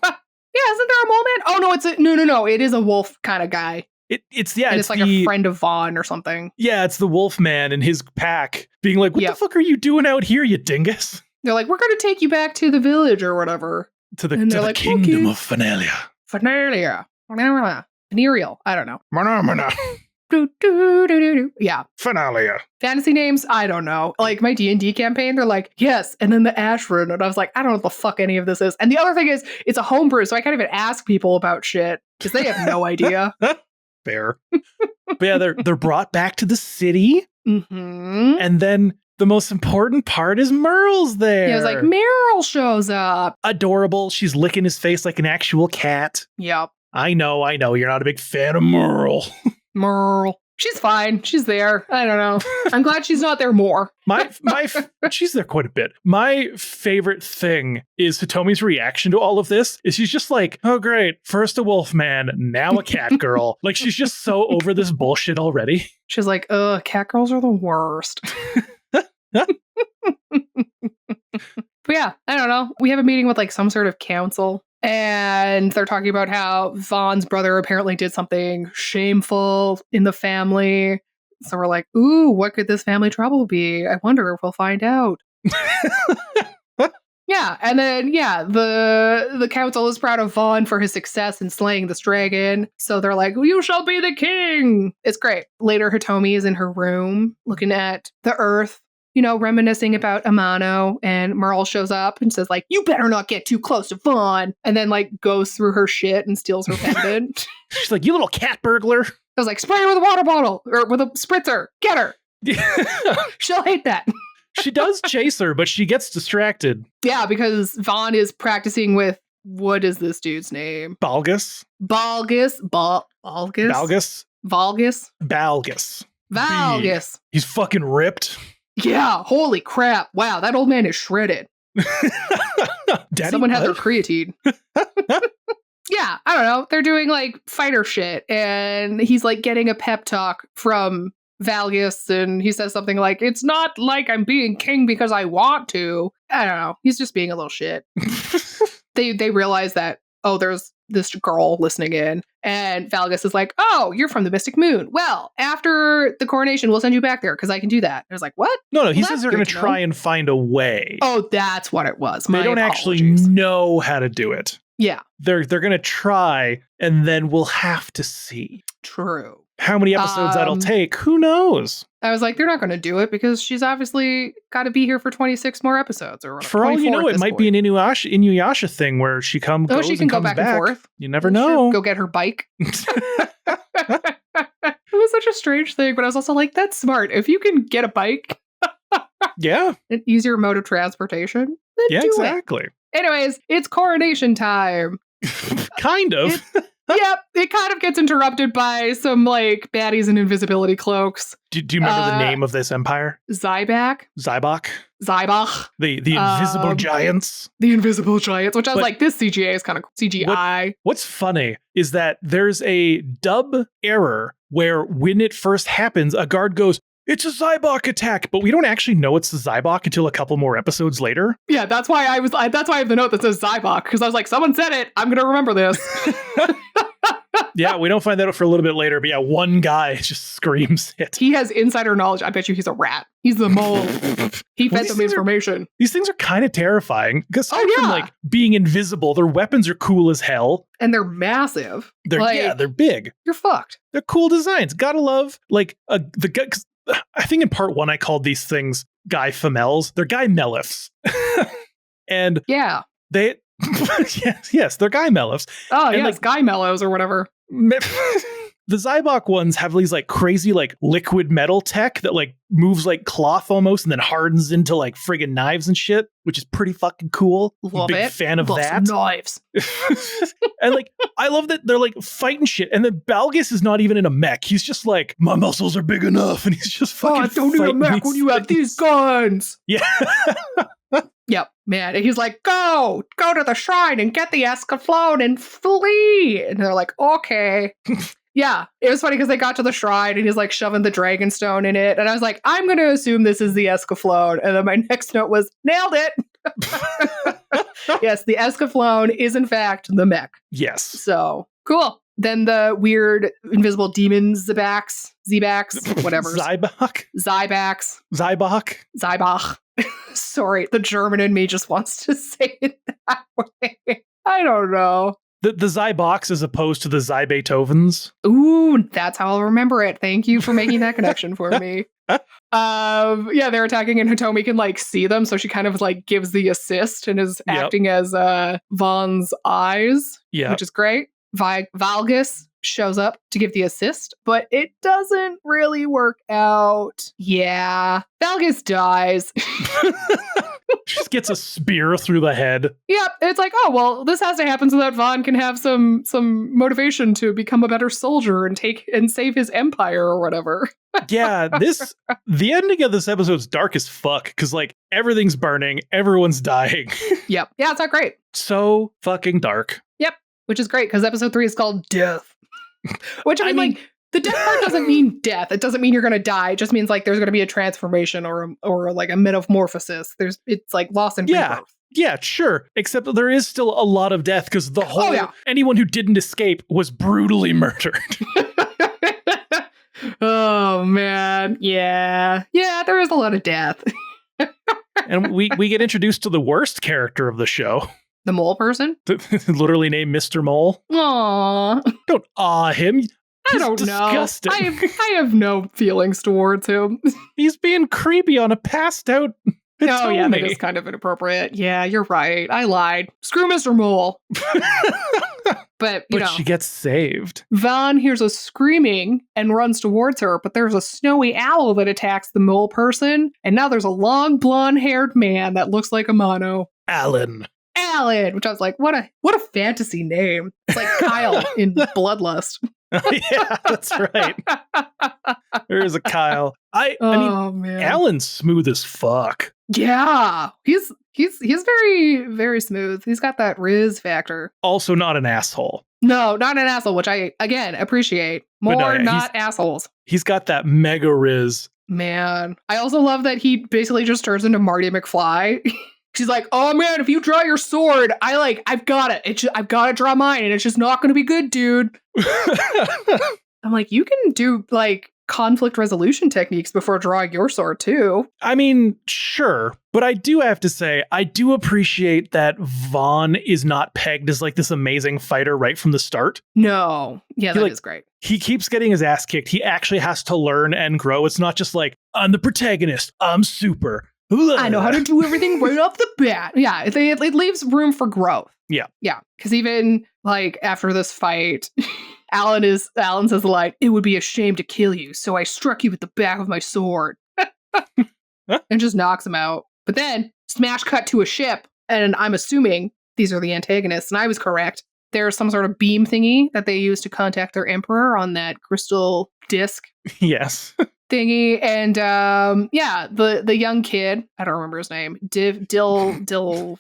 Yeah, isn't there a mole man? Oh no, it's no. It is a wolf kind of guy. It's like a friend of Vaughn or something. Yeah, it's the wolf man and his pack being like, what the fuck are you doing out here, you dingus? They're like, we're going to take you back to the village or whatever. To the kingdom of Finalia. Venereal. I don't know. Mana. Yeah. Finalia. Fantasy names? I don't know. Like my D&D campaign, they're like, yes, and then the Ashford. And I was like, I don't know what the fuck any of this is. And the other thing is, it's a homebrew, so I can't even ask people about shit because they have no idea. Fair. But yeah, they're brought back to the city. Mm-hmm. And then the most important part is Merle's there. Yeah, it's like Meryl shows up. Adorable. She's licking his face like an actual cat. Yep. I know. You're not a big fan of Merle. Merle. She's fine. She's there. I don't know. I'm glad she's not there more. She's there quite a bit. My favorite thing is Hitomi's reaction to all of this is she's just like, oh great, first a wolf man, now a cat girl. Like she's just so over this bullshit already. She's like, cat girls are the worst. But yeah, I don't know. We have a meeting with like some sort of council. And they're talking about how Vaughn's brother apparently did something shameful in the family. So we're like, ooh, what could this family trouble be? I wonder if we'll find out. Yeah, and then, the council is proud of Vaughn for his success in slaying this dragon. So they're like, you shall be the king. It's great. Later, Hitomi is in her room looking at the earth, reminiscing about Amano, and Merle shows up and says, like, you better not get too close to Vaughn, and then, like, goes through her shit and steals her pendant. She's like, you little cat burglar. I was like, spray her with a water bottle, or with a spritzer. Get her. She'll hate that. She does chase her, but she gets distracted. Yeah, because Vaughn is practicing with, what is this dude's name? Balgus. He's fucking ripped. Yeah, holy crap. Wow, that old man is shredded. Someone had their creatine. Yeah, I don't know. They're doing like fighter shit, and he's like getting a pep talk from Valgus, and he says something like, it's not like I'm being king because I want to. I don't know. He's just being a little shit. They realize that, oh, there's this girl listening in, and Valgus is like, oh, you're from the Mystic Moon. Well, after the coronation, we'll send you back there because I can do that. I was like, what? No, he says they're going to try and find a way. Oh, that's what it was. They don't actually know how to do it. Yeah. They're going to try, and then we'll have to see. True. How many episodes that'll take, who knows? I was like, they're not going to do it because she's obviously got to be here for 26 more episodes. Or for all you know, it might be an Inuyasha thing where she goes she can and go comes back and forth. You never know. Sure. Go get her bike. It was such a strange thing, but I was also like, that's smart. If you can get a bike, yeah, an easier mode of transportation, then do exactly. It. Anyways, it's coronation time. Kind of. Yep, it kind of gets interrupted by some like baddies in invisibility cloaks. Do you remember the name of this empire? Zybach. The invisible giants. The invisible giants, which I was like, this CGI is kind of CGI. What's funny is that there's a dub error where when it first happens, a guard goes, it's a Zybach attack, but we don't actually know it's the Zybach until a couple more episodes later. Yeah, that's why I have the note that says Zybach, because I was like, someone said it, I'm gonna remember this. Yeah, we don't find that out for a little bit later, but yeah, one guy just screams it. He has insider knowledge. I bet you he's a rat. He's the mole. He fed them information. These things are kind of terrifying, because from like being invisible, their weapons are cool as hell. And they're massive. They're big. You're fucked. They're cool designs. Gotta love, like, the guy. I think in part 1 I called these things Guy Femels. They're Guy Mellifs. And yeah, they yes, they're Guy Mellifs. Oh, and yes, Guy Mellows or whatever. The Zybok ones have these like crazy like liquid metal tech that like moves like cloth almost and then hardens into like friggin' knives and shit, which is pretty fucking cool. Love Big it. fan of Love that. some knives. And like, I love that they're like fighting shit. And then Balgus is not even in a mech. He's just like, my muscles are big enough. And he's just fucking I don't need a mech when you have these guns. Yeah. Yep, man. And he's like, go to the shrine and get the Escaflowne and flee. And they're like, okay. Yeah, it was funny because they got to the shrine and he's like shoving the dragon stone in it. And I was like, I'm going to assume this is the Escaflowne. And then my next note was, nailed it. Yes, the Escaflowne is in fact the mech. Yes. So, cool. Then the weird invisible demons, Z-Backs, whatever. Zybok. Sorry, the German in me just wants to say it that way. I don't know. The Zybox as opposed to the Zybeethovens. Ooh, that's how I'll remember it. Thank you for making that connection for me. Yeah, they're attacking and Hitomi can like see them, so she kind of like gives the assist and is acting as Vaughn's eyes, which is great. Valgus shows up to give the assist, but it doesn't really work out. Yeah, Valgus dies. Just gets a spear through the head. Yep, it's like, oh well, this has to happen so that Vaughn can have some motivation to become a better soldier and save his empire or whatever. Yeah, the ending of this episode's dark as fuck because like everything's burning, everyone's dying. Yep, yeah, it's not great. So fucking dark. Yep, which is great because episode 3 is called Death. Which I mean, like, the death part doesn't mean death. It doesn't mean you're going to die. It just means like there's going to be a transformation or like a metamorphosis. It's like loss and rebirth. Yeah, sure. Except that there is still a lot of death because the whole anyone who didn't escape was brutally murdered. Oh man, yeah, there is a lot of death. And we get introduced to the worst character of the show. The mole person? Literally named Mr. Mole. Aww. Don't awe him. I don't disgusting. know. I have no feelings towards him. He's being creepy on a passed out Hitomi. Oh yeah, that is kind of inappropriate. Yeah, you're right. I lied. Screw Mr. Mole. But she gets saved. Vaughn hears a screaming and runs towards her, but there's a snowy owl that attacks the mole person, and now there's a long blonde-haired man that looks like a mono. Alan, which I was like, what a fantasy name. It's like Kyle in Bloodlust. Yeah, that's right. There is a Kyle. I mean, man. Alan's smooth as fuck. Yeah, he's very, very smooth. He's got that Riz factor. Also not an asshole. No, not an asshole, which I, again, appreciate. Not assholes. He's got that mega Riz. Man. I also love that he basically just turns into Marty McFly. She's like, oh man, if you draw your sword, I've got it. I've got to draw mine, and it's just not going to be good, dude. I'm like, you can do like conflict resolution techniques before drawing your sword too. I mean, sure, but I do have to say, I do appreciate that Vaughn is not pegged as like this amazing fighter right from the start. No, yeah, that is great. He keeps getting his ass kicked. He actually has to learn and grow. It's not just like, I'm the protagonist, I'm super. I know how to do everything right off the bat. Yeah, it leaves room for growth. Yeah. Yeah, because even like after this fight, Alan says the line, it would be a shame to kill you, so I struck you with the back of my sword. And just knocks him out. But then, smash cut to a ship, and I'm assuming these are the antagonists, and I was correct. There's some sort of beam thingy that they use to contact their emperor on that crystal disc. Yes. Thingy, and the young kid, I don't remember his name, Delandau.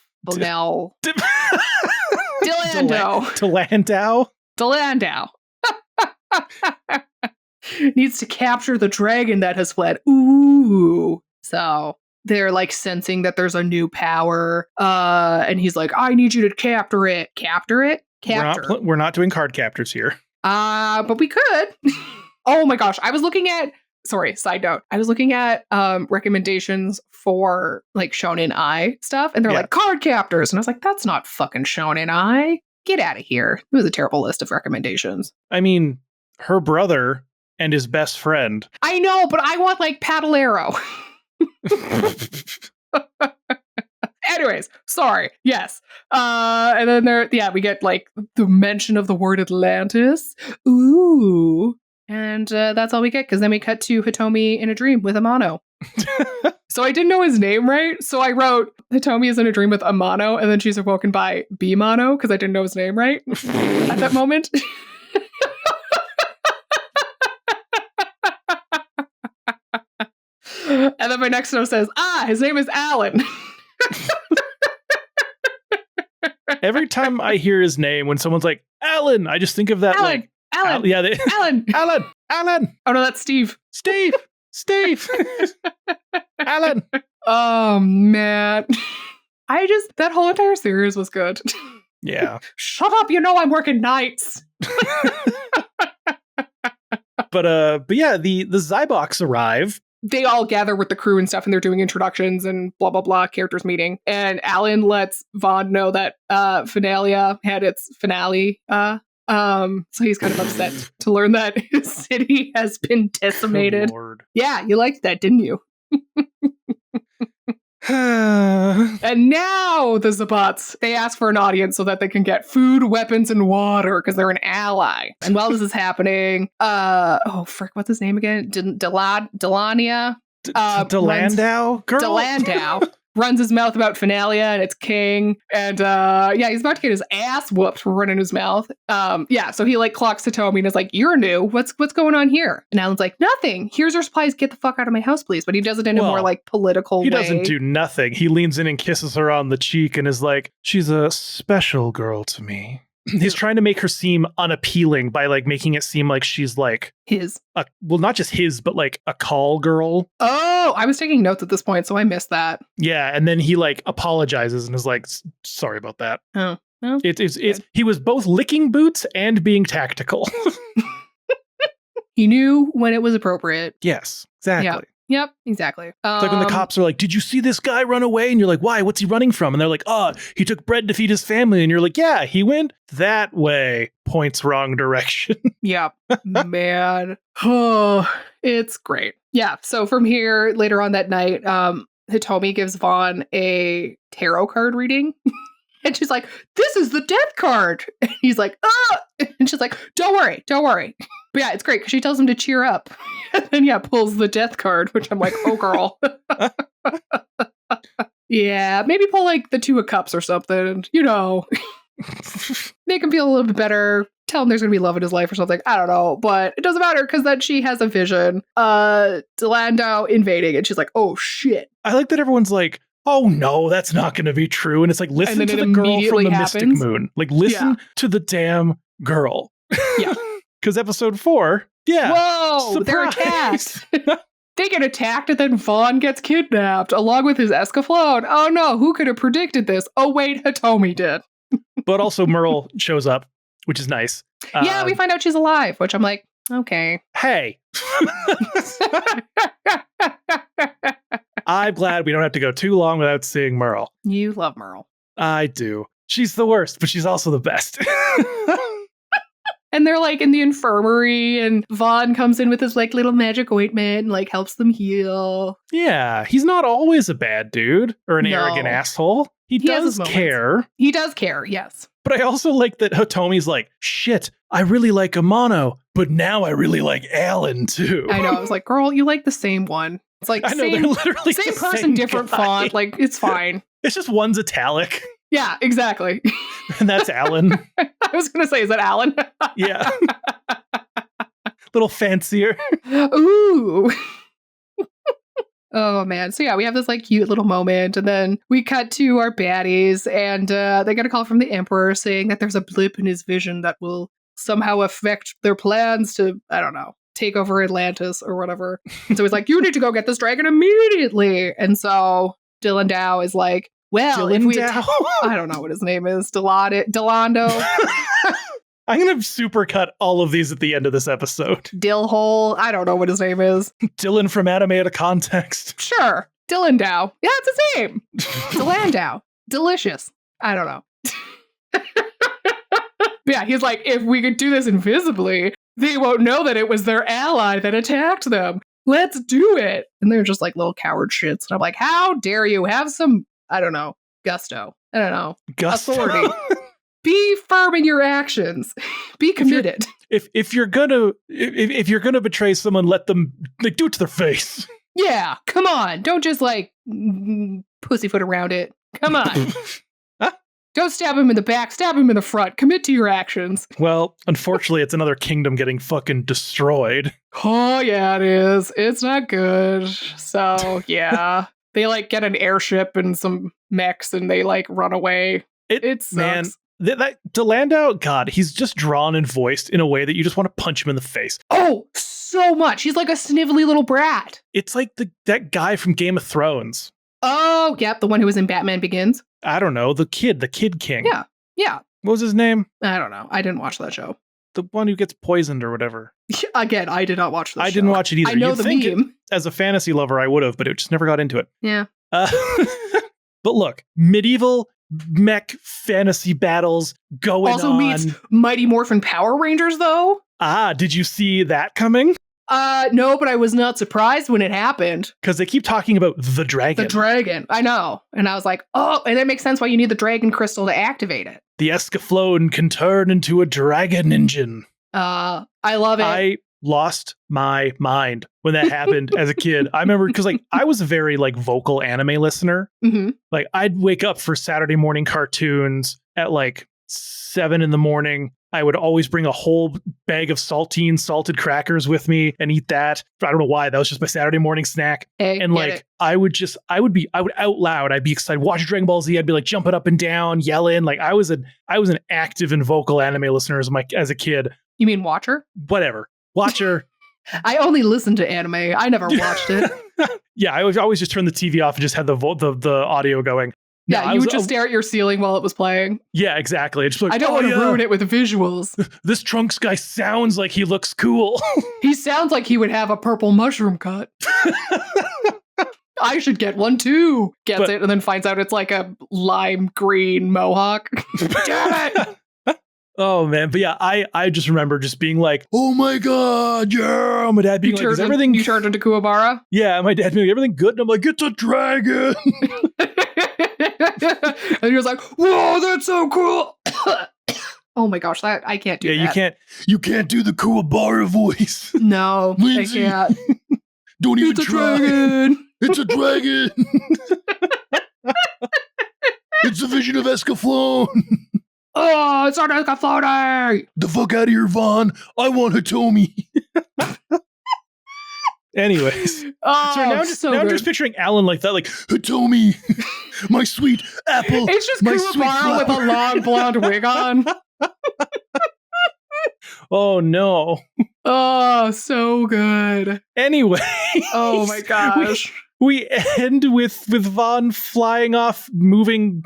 Needs to capture the dragon that has fled. Ooh. So they're like sensing that there's a new power, and he's like, I need you to capture it. Capture? We're not doing card captors here. But we could. Oh my gosh, side note. I was looking at recommendations for like Shonen Ai stuff, and they're like card captors. And I was like, that's not fucking Shonen Ai. Get out of here. It was a terrible list of recommendations. I mean, her brother and his best friend. I know, but I want like Paddle Arrow. Anyways, sorry. Yes. And then we get like the mention of the word Atlantis. Ooh. And that's all we get, because then we cut to Hitomi in a dream with Amano. So I didn't know his name right. So I wrote Hitomi is in a dream with Amano, and then she's awoken by Bimano, because I didn't know his name right at that moment. And then my next note says, his name is Alan. Every time I hear his name, when someone's like, Alan, I just think of that. Alan. Alan. Alan. Oh no, that's Steve. Steve. Alan. Oh man. That whole entire series was good. Yeah. Shut up, I'm working nights. But yeah, the Zybox arrive. They all gather with the crew and stuff, and they're doing introductions and blah, blah, blah, characters meeting. And Alan lets Vaughn know that Finalia had its finale. So he's kind of upset to learn that his city has been decimated. Lord. Yeah, you liked that, didn't you? And now the Zabots, they ask for an audience so that they can get food, weapons, and water, because they're an ally. And while this is happening, what's his name again? Delania? Delandau? Girl? Delandau runs his mouth about Finalia and its king. And he's about to get his ass whooped for running his mouth. So he like clocks Hitomi and is like, "You're new. What's going on here?" And Alan's like, "Nothing. Here's our supplies. Get the fuck out of my house, please." But he does it in a more like political way. He doesn't do nothing. He leans in and kisses her on the cheek and is like, "She's a special girl to me." He's trying to make her seem unappealing by like making it seem like she's like his. Not just his, but like a call girl. Oh, I was taking notes at this point, so I missed that. Yeah, and then he like apologizes and is like, "Sorry about that." Oh, well, it's he was both licking boots and being tactical. He knew when it was appropriate. Yes, exactly. Yep, exactly. It's like when the cops are like, "Did you see this guy run away?" And you're like, "Why? What's he running from?" And they're like, "Oh, he took bread to feed his family." And you're like, "Yeah, he went that way." Points wrong direction. Yep, man. Oh, it's great. Yeah, so from here, later on that night, Hitomi gives Vaughn a tarot card reading. And she's like, "This is the death card." And he's like, "Ah!" And she's like, Don't worry. But yeah, it's great because she tells him to cheer up. And then, pulls the death card, which I'm like, oh, girl. Yeah, maybe pull like the Two of Cups or something, Make him feel a little bit better. Tell him there's going to be love in his life or something. I don't know. But it doesn't matter because then she has a vision. Delandau invading. And she's like, oh, shit. I like that everyone's like, "Oh no, that's not going to be true." And it's like, listen to the girl from the Mystic Moon. Like, listen to the damn girl. Yeah. Because episode 4, whoa, surprise. They're attacked. They get attacked and then Vaughn gets kidnapped along with his Escaflowne. Oh no, who could have predicted this? Oh wait, Hitomi did. But also Merle shows up, which is nice. Yeah, we find out she's alive, which I'm like, okay. Hey. I'm glad we don't have to go too long without seeing Merle. You love Merle. I do. She's the worst, but she's also the best. And they're like in the infirmary, and Vaughn comes in with his like little magic ointment and like helps them heal. Yeah, he's not always a bad dude or an arrogant asshole. He does care. He does care, yes. But I also like that Hitomi's like, "Shit, I really like Amano, but now I really like Alan too." I know. I was like, girl, you like the same one. It's like I know, they're literally same the person, same different guy. font. Like, it's fine. It's just one's italic. Yeah, exactly. And that's Alan. I was going to say, is that Alan? Yeah. Little fancier. Ooh. Oh, man. So, yeah, we have this like cute little moment. And then we cut to our baddies. And they get a call from the Emperor saying that there's a blip in his vision that will somehow affect their plans to, I don't know, take over Atlantis or whatever. And so he's like, "You need to go get this dragon immediately." And so Delandau is like, "Well, if we I don't know what his name is. Delando. I'm going to supercut all of these at the end of this episode. Dillhole. I don't know what his name is. Dylan from Anime Out of Context. Sure. Delandau. Yeah, it's his name. Delandau. Delicious. I don't know. Yeah, he's like, if we could do this invisibly, they won't know that it was their ally that attacked them. Let's do it. And they're just like little coward shits. And I'm like, how dare you have some, I don't know, gusto. I don't know. Gusto? Authority. Be firm in your actions. Be committed. If you're gonna betray someone, let them do it to their face. Yeah, come on. Don't just pussyfoot around it. Come on. Don't stab him in the back, stab him in the front. Commit to your actions. Well, unfortunately, it's another kingdom getting fucking destroyed. Oh, yeah, it is. It's not good. So, yeah. They, get an airship and some mechs and they, run away. It sucks. Man, that DeLandau, God, he's just drawn and voiced in a way that you just want to punch him in the face. Oh, so much. He's like a snivelly little brat. It's like that guy from Game of Thrones. Oh, yep, the one who was in Batman Begins. I don't know, the Kid King. Yeah. What was his name? I don't know. I didn't watch that show. The one who gets poisoned or whatever. Again, I did not watch that show. I didn't watch it either. I know the meme. As a fantasy lover, I would have, but it just never got into it. Yeah. But look, medieval mech fantasy battles going also on. meets Mighty Morphin Power Rangers, though. Did you see that coming? No, but I was not surprised when it happened. Because they keep talking about the dragon. The dragon. I know. And I was like, oh, and it makes sense why you need the dragon crystal to activate it. The Escaflowne can turn into a dragon engine. I love it. I lost my mind when that happened as a kid. I remember because I was a very vocal anime listener. Mm-hmm. I'd wake up for Saturday morning cartoons at 7 a.m. I would always bring a whole bag of salted crackers with me and eat that. I don't know why. That was just my Saturday morning snack. And I would out loud, I'd be excited. Watch Dragon Ball Z. I'd be jumping up and down, yelling. I was an active and vocal anime listener as a kid. You mean watcher? Whatever. Watcher. I only listened to anime. I never watched it. Yeah, I would always just turn the TV off and just have the audio going. Yeah, you would just stare at your ceiling while it was playing. Yeah, exactly. Just I don't want to ruin it with the visuals. This Trunks guy sounds like he looks cool. He sounds like he would have a purple mushroom cut. I should get one too. Gets it and then finds out it's a lime green mohawk. Damn it! Oh man, but yeah, I just remember just being oh my god, yeah. My dad being is everything? You turned into Kuwabara? Yeah, my dad being everything good, and I'm like, it's a dragon. And he was like, whoa, that's so cool. Oh my gosh, I can't do that. Yeah, you can't do the Kuwabara voice. No, Lindsay, I can't. Don't even try. Dragon. It's a dragon. It's a vision of Escaflowne. Oh, it's not Escaflowne. The fuck out of here, Vaughn. I want Hitomi. Anyways. Oh, so now I'm just picturing Alan like that, Hitomi, my sweet apple. It's just Kuwabara with a long blonde wig on. Oh no. Oh, so good. Anyway. Oh my gosh. We end with Vaughn flying off, moving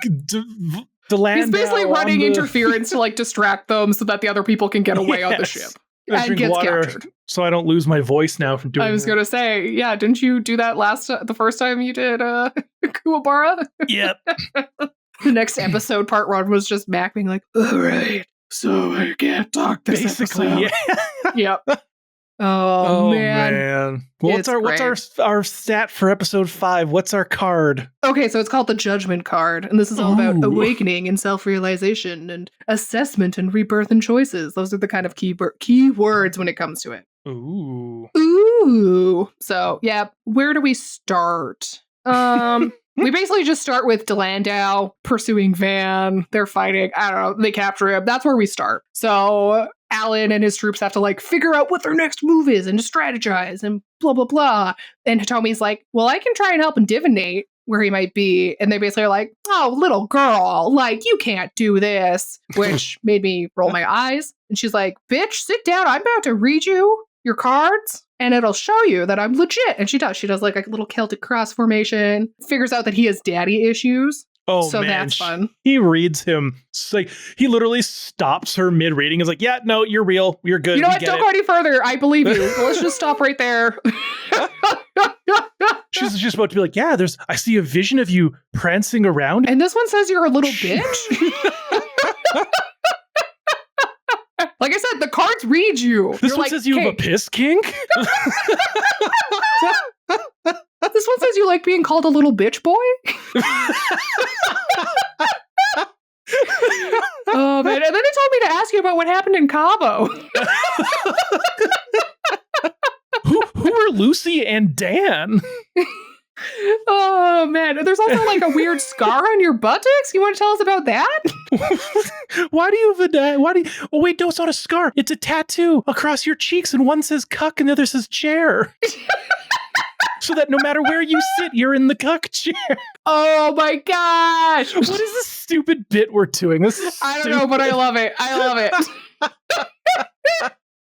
the land. He's basically running interference to distract them so that the other people can get away on the ship. And gets captured. So I don't lose my voice now from doing I was going to say, yeah, didn't you do that the first time you did Kuwabara? Yep. The next episode, part 1, was just Mac being like, all right, so I can't talk this basically, episode. Yeah. Yep. Oh man. Well, what's our stat for episode 5? What's our card? Okay, so it's called the Judgment Card, and this is all about awakening and self-realization and assessment and rebirth and choices. Those are the kind of key words when it comes to it. Ooh. So, yeah, where do we start? We basically just start with DeLandau pursuing Van. They're fighting. I don't know. They capture him. That's where we start. So Alan and his troops have to figure out what their next move is and to strategize and blah, blah, blah. And Hitomi's like, well, I can try and help him divinate where he might be. And they basically are like, oh, little girl, you can't do this, which made me roll my eyes. And she's like, bitch, sit down. I'm about to read you your cards and it'll show you that I'm legit. And she does. She does a little Celtic cross formation, figures out that he has daddy issues. Oh, so man. That's fun. He reads him. He literally stops her mid-reading. Is like, yeah, no, you're real. You're good. You know what? Don't go any further. I believe you. Let's just stop right there. She's just about to be like, yeah, I see a vision of you prancing around. And this one says you're a little bitch. Like I said, the cards read you. This one says you have a piss kink? This one says because you like being called a little bitch boy? Oh, man. And then it told me to ask you about what happened in Cabo. Who are Lucy and Dan? Oh, man. There's also like a weird scar on your buttocks. You want to tell us about that? Why do you have a... Oh, wait, no, it's not a scar. It's a tattoo across your cheeks, and one says cuck and the other says chair. So that no matter where you sit, you're in the cuck chair. Oh my gosh. What is this stupid bit we're doing? This is I don't know, but I love it. I love it.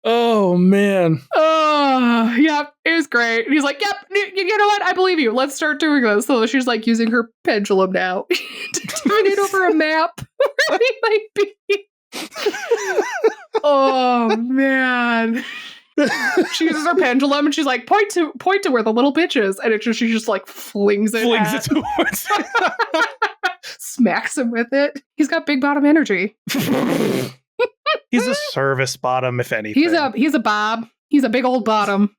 Oh, man. Oh, yep. It was great. And he's like, yep, you know what? I believe you. Let's start doing this. So she's like using her pendulum now to turn it over a map where we might be. Oh, man. She uses her pendulum and she's like, point to where the little bitch is. And she just like flings it towards smacks him with it. He's got big bottom energy. He's a service bottom, if anything. He's a bob. He's a big old bottom.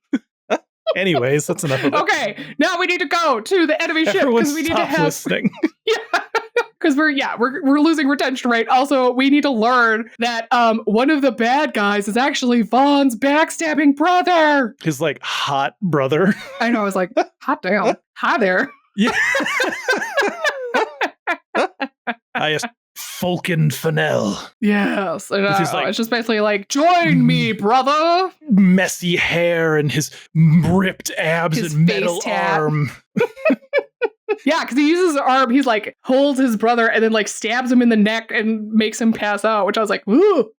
Anyways, that's enough of it. Okay, now we need to go to the enemy ship because we need to have listening. Yeah. Because we're losing retention rate. Also, we need to learn that one of the bad guys is actually Vaughn's backstabbing brother. His like hot brother. I know. I was like, hot damn. Hi there. Yeah. Falcon Fennell. Yes. I know. Like, it's just basically like, join me, brother. Messy hair and his ripped abs his and metal arm. Yeah, because he uses his arm, he's like, holds his brother and then like stabs him in the neck and makes him pass out, which I was like, ooh.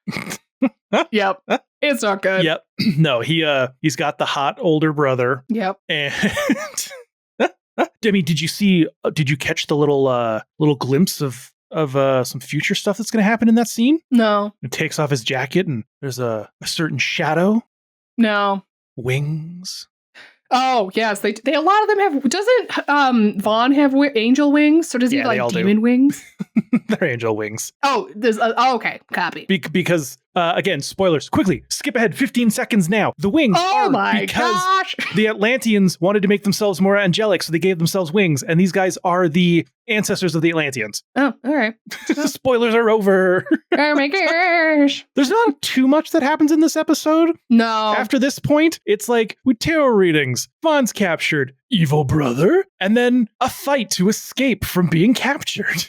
Yep. It's not good. Yep. No, he's got the hot older brother. Yep. And Demi, did you catch the little glimpse of some future stuff that's going to happen in that scene? No. It takes off his jacket and there's a certain shadow. No. Wings. Oh, yes. They a lot of them have... Doesn't Vaughn have angel wings? So does he have like demon wings? They're angel wings. Oh, there's... okay. Copy. Because, again, spoilers. Quickly, skip ahead 15 seconds now. The wings are because the Atlanteans wanted to make themselves more angelic, so they gave themselves wings. And these guys are the ancestors of the Atlanteans. Oh, all right. Spoilers are over. Oh my gosh. There's not too much that happens in this episode. No. After this point, it's like with tarot readings, Vaughn's captured, evil brother, and then a fight to escape from being captured.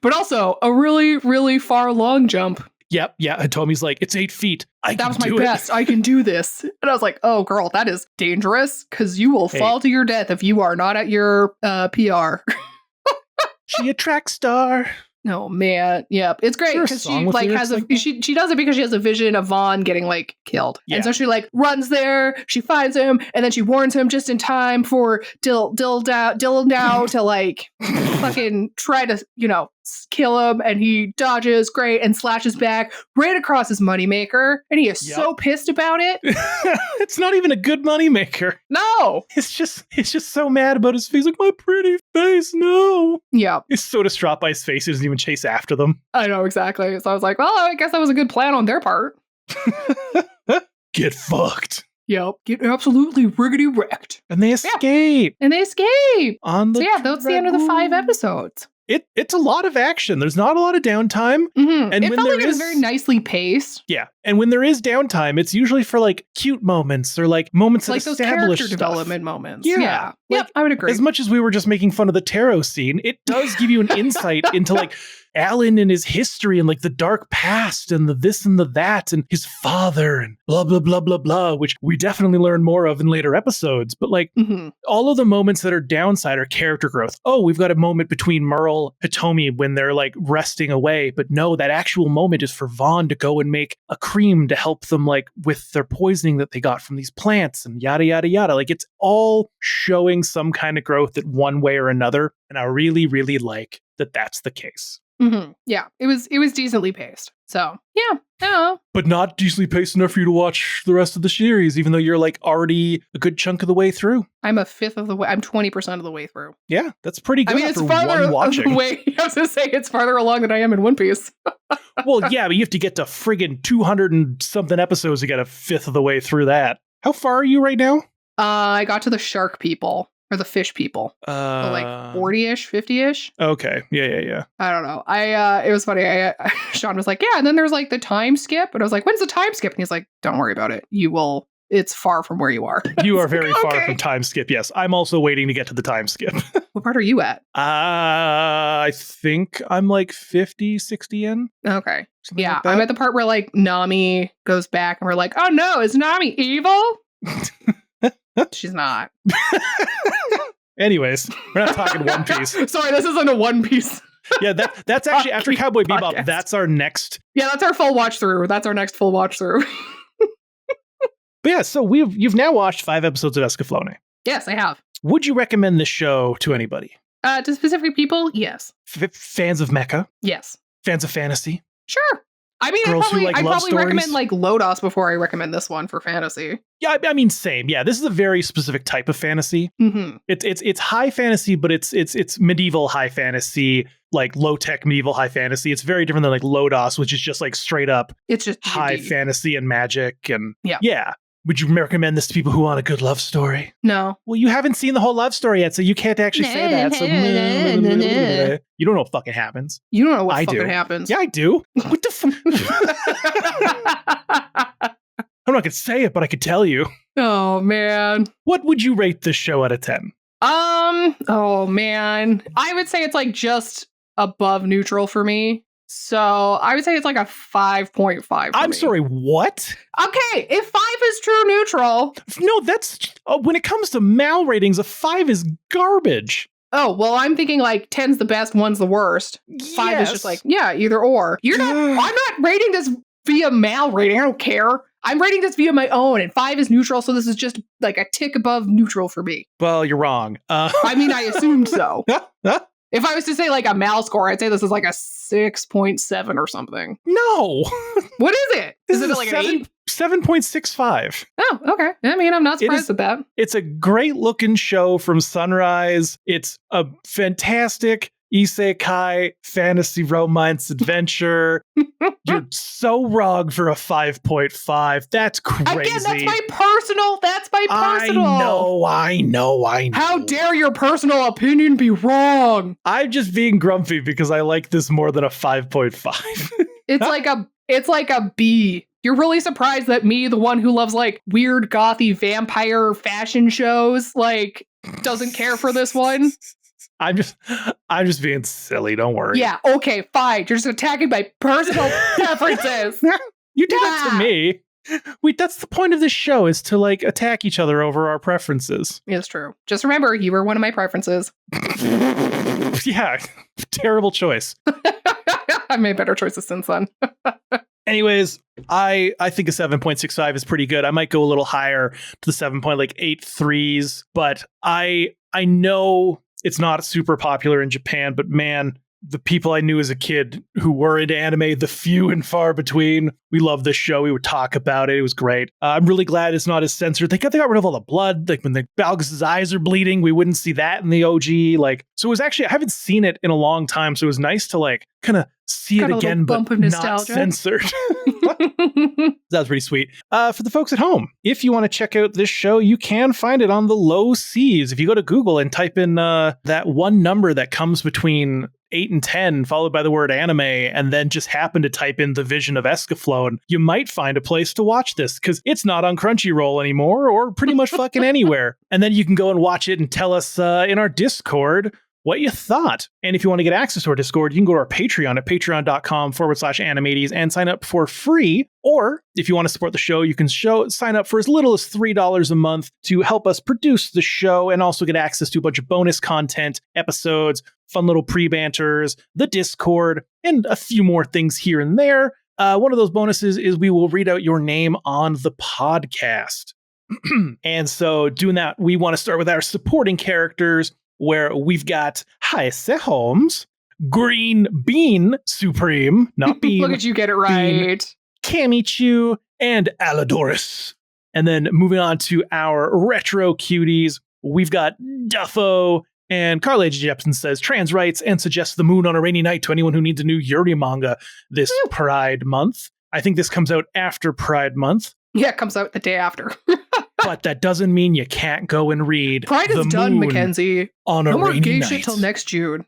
But also a really, really far long jump. Yep. Yeah. And Tommy's like, it's 8 feet. That was my best. I can do this. And I was like, oh, girl, that is dangerous because you will fall to your death if you are not at your PR. She a track star. Oh man, yep, it's great because she like has a she does it because she has a vision of Vaughn getting like killed, and so she like runs there. She finds him, and then she warns him just in time for Dill now to like fucking try to kill him, and he dodges great and slashes back right across his moneymaker, and he is so pissed about it. It's not even a good moneymaker. No, he's just so mad about his face, like my pretty face. No, yeah, he's so distraught by his face. He doesn't even chase after them. I know exactly. So I was like, well, I guess that was a good plan on their part. Get fucked. Yep, get absolutely riggedy wrecked. And they escape. Yeah. And they escape. On the that's the end of the 5 episodes. It's a lot of action. There's not a lot of downtime. Mm-hmm. And it felt like it was very nicely paced. Yeah. And when there is downtime, it's usually for like cute moments or like moments that establish those character stuff. Development moments. Yeah. Yep, I would agree. As much as we were just making fun of the tarot scene, it does give you an insight into like Alan and his history and like the dark past and the this and the that and his father and blah, blah, blah, blah, blah, which we definitely learn more of in later episodes. But like all of the moments that are downside are character growth. Oh, we've got a moment between Merle, Hitomi when they're like resting away. But no, that actual moment is for Vaughn to go and make a cream to help them like with their poisoning that they got from these plants and yada, yada, yada. Like it's all showing some kind of growth in one way or another. And I really, really like that that's the case. Mm-hmm. Yeah, it was decently paced. So yeah, I don't know. But not decently paced enough for you to watch the rest of the series, even though you're like already a good chunk of the way through. I'm a fifth of the way. I'm 20% of the way through. Yeah, that's pretty good. I mean, it's farther away. I was gonna say it's farther along than I am in One Piece. Well, yeah, but you have to get to friggin' 200 and something episodes to get a fifth of the way through that. How far are you right now? I got to the shark people. Or the fish people. Like 40-ish, 50-ish. Okay. Yeah. I don't know. It was funny. Sean was like, yeah, and then there's like the time skip. And I was like, when's the time skip? And he's like, don't worry about it. It's far from where you are. You are very far from time skip. Yes. I'm also waiting to get to the time skip. What part are you at? I think I'm like 50, 60 in. Okay. Yeah. Like I'm at the part where like Nami goes back and we're like, oh no, is Nami evil? She's not. Anyways, we're not talking One Piece. Sorry, this isn't a One Piece. Yeah, that's actually after Cowboy Bebop. That's our next. Yeah, that's our full watch through. That's our next full watch through. But yeah, so you've now watched 5 episodes of Escaflowne. Yes, I have. Would you recommend this show to anybody? To specific people, yes. Fans of Mecha? Yes. Fans of fantasy? Sure. I mean, I'd probably recommend like Lodos before I recommend this one for fantasy. Yeah, I mean, same. Yeah, this is a very specific type of fantasy. Mm-hmm. It's high fantasy, but it's medieval high fantasy, like low tech medieval high fantasy. It's very different than like Lodos, which is just like straight up. It's just high fantasy and magic and yeah. Would you recommend this to people who want a good love story? No. Well, you haven't seen the whole love story yet, so you can't actually say that. So you don't know what fucking happens. You don't know what fucking happens. Yeah, I do. What the fuck? I'm not going to say it, but I could tell you. Oh, man. What would you rate this show out of 10? Oh, man. I would say it's like just above neutral for me. So I would say it's like a 5.5. I'm sorry, what? Okay, if 5 is true neutral. No, that's when it comes to Mal ratings, a 5 is garbage. Oh, well, I'm thinking like 10's the best, 1's the worst. 5 is just like, yeah, either or. I'm not rating this via Mal rating. I don't care. I'm rating this via my own, and 5 is neutral, so this is just like a tick above neutral for me. Well, you're wrong. I mean, I assumed so. If I was to say like a Mal score, I'd say this is like a 6.7 or something. No. What is it? Is it like an 8? 7.65. Oh, okay. I mean, I'm not surprised at that. It's a great looking show from Sunrise. It's a fantastic isekai fantasy romance adventure. You're so wrong for a 5.5. That's crazy. Again, that's my personal. I know. How dare your personal opinion be wrong? I'm just being grumpy because I like this more than a 5.5. It's like a B. You're really surprised that me, the one who loves like weird gothy vampire fashion shows, like doesn't care for this one. I'm just being silly. Don't worry. Yeah. Okay. Fine. You're just attacking my personal preferences. You did that to me. That's the point of this show, is to like attack each other over our preferences. It's true. Just remember, you were one of my preferences. Yeah. Terrible choice. I've made better choices since then. Anyways, I think a 7.65 is pretty good. I might go a little higher to the 7.83s, but I know it's not super popular in Japan, but man, the people I knew as a kid who were into anime, the few and far between, we love this show. We would talk about it. It was great. I'm really glad it's not as censored. They got rid of all the blood. Like when the Balgus's eyes are bleeding, we wouldn't see that in the OG. Like, so it was actually, I haven't seen it in a long time. So it was nice to like kind of see it again, but not censored. That was pretty sweet. For the folks at home, if you want to check out this show, you can find it on the low seas. If you go to Google and type in that one number that comes between 8 and 10, followed by the word anime, and then just happen to type in the vision of Escaflowne, you might find a place to watch this, because it's not on Crunchyroll anymore, or pretty much fucking anywhere. And then you can go and watch it and tell us in our Discord what you thought. And if you want to get access to our Discord, you can go to our Patreon at patreon.com/animates and sign up for free. Or if you want to support the show, you can sign up for as little as $3 a month to help us produce the show and also get access to a bunch of bonus content, episodes, fun little pre-banters, the Discord, and a few more things here and there. One of those bonuses is we will read out your name on the podcast. And so doing that, we want to start with our supporting characters, where we've got Haise Holmes, Green Bean Supreme, not Bean. Look at you get it right. Kamichu, and Aladoris. And then moving on to our retro cuties, we've got Duffo, and Carl H. Jepson says trans rights and suggests the moon on a rainy night to anyone who needs a new Yuri manga this Pride month. I think this comes out after Pride month. Yeah, it comes out the day after. But that doesn't mean you can't go and read Pride is done, Mackenzie. On a no more rainy gay night. shit till next June.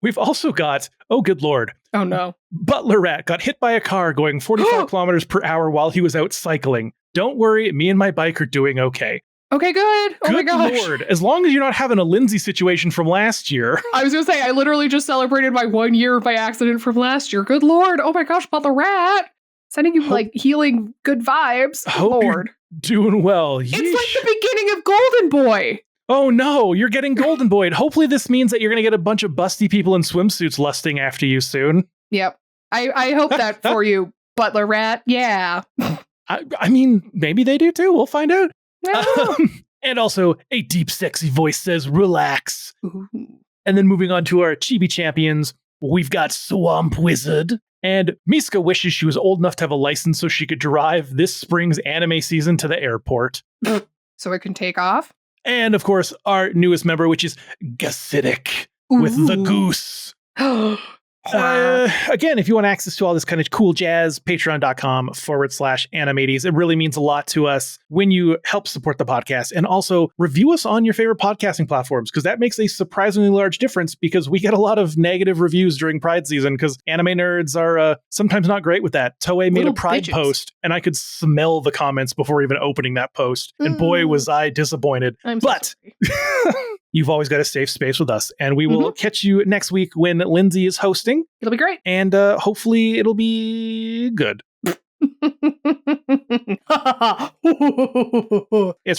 We've also got, oh good lord. Oh no. Butler Rat got hit by a car going 45 kilometers per hour while he was out cycling. Don't worry, me and my bike are doing okay. Okay, good. Oh my gosh. Good lord. As long as you're not having a Lindsay situation from last year. I was going to say, I literally just celebrated my 1 year by accident from last year. Good lord. Oh my gosh, Butler Rat. Sending you healing good vibes. Hope Lord. You're doing well. Yeesh. It's like the beginning of Golden Boy. Oh no, you're getting Golden Boyed. Hopefully this means that you're going to get a bunch of busty people in swimsuits lusting after you soon. Yep. I hope that for you, Butler Rat. Yeah. I mean, maybe they do too. We'll find out. Yeah. And also, a deep, sexy voice says, relax. Ooh. And then moving on to our chibi champions, we've got Swamp Wizard. And Miska wishes she was old enough to have a license so she could drive this spring's anime season to the airport. So it can take off? And of course, our newest member, which is Gasidic with the goose. Again, if you want access to all this kind of cool jazz, patreon.com/animates. It really means a lot to us when you help support the podcast and also review us on your favorite podcasting platforms, because that makes a surprisingly large difference, because we get a lot of negative reviews during Pride season because anime nerds are sometimes not great with that. Toei made a Pride post and I could smell the comments before even opening that post. And boy, was I disappointed. But you've always got a safe space with us, and we will catch you next week when Lindsay is hosting. It'll be great. And hopefully it'll be good. It's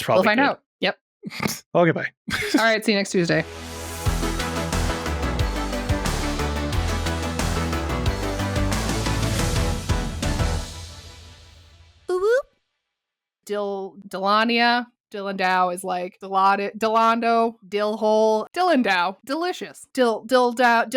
probably We'll find out. Yep. Okay, bye. All right, see you next Tuesday. Delania. Dillendow is like Delando, Dillhole, Dillendow, delicious. Dillendow,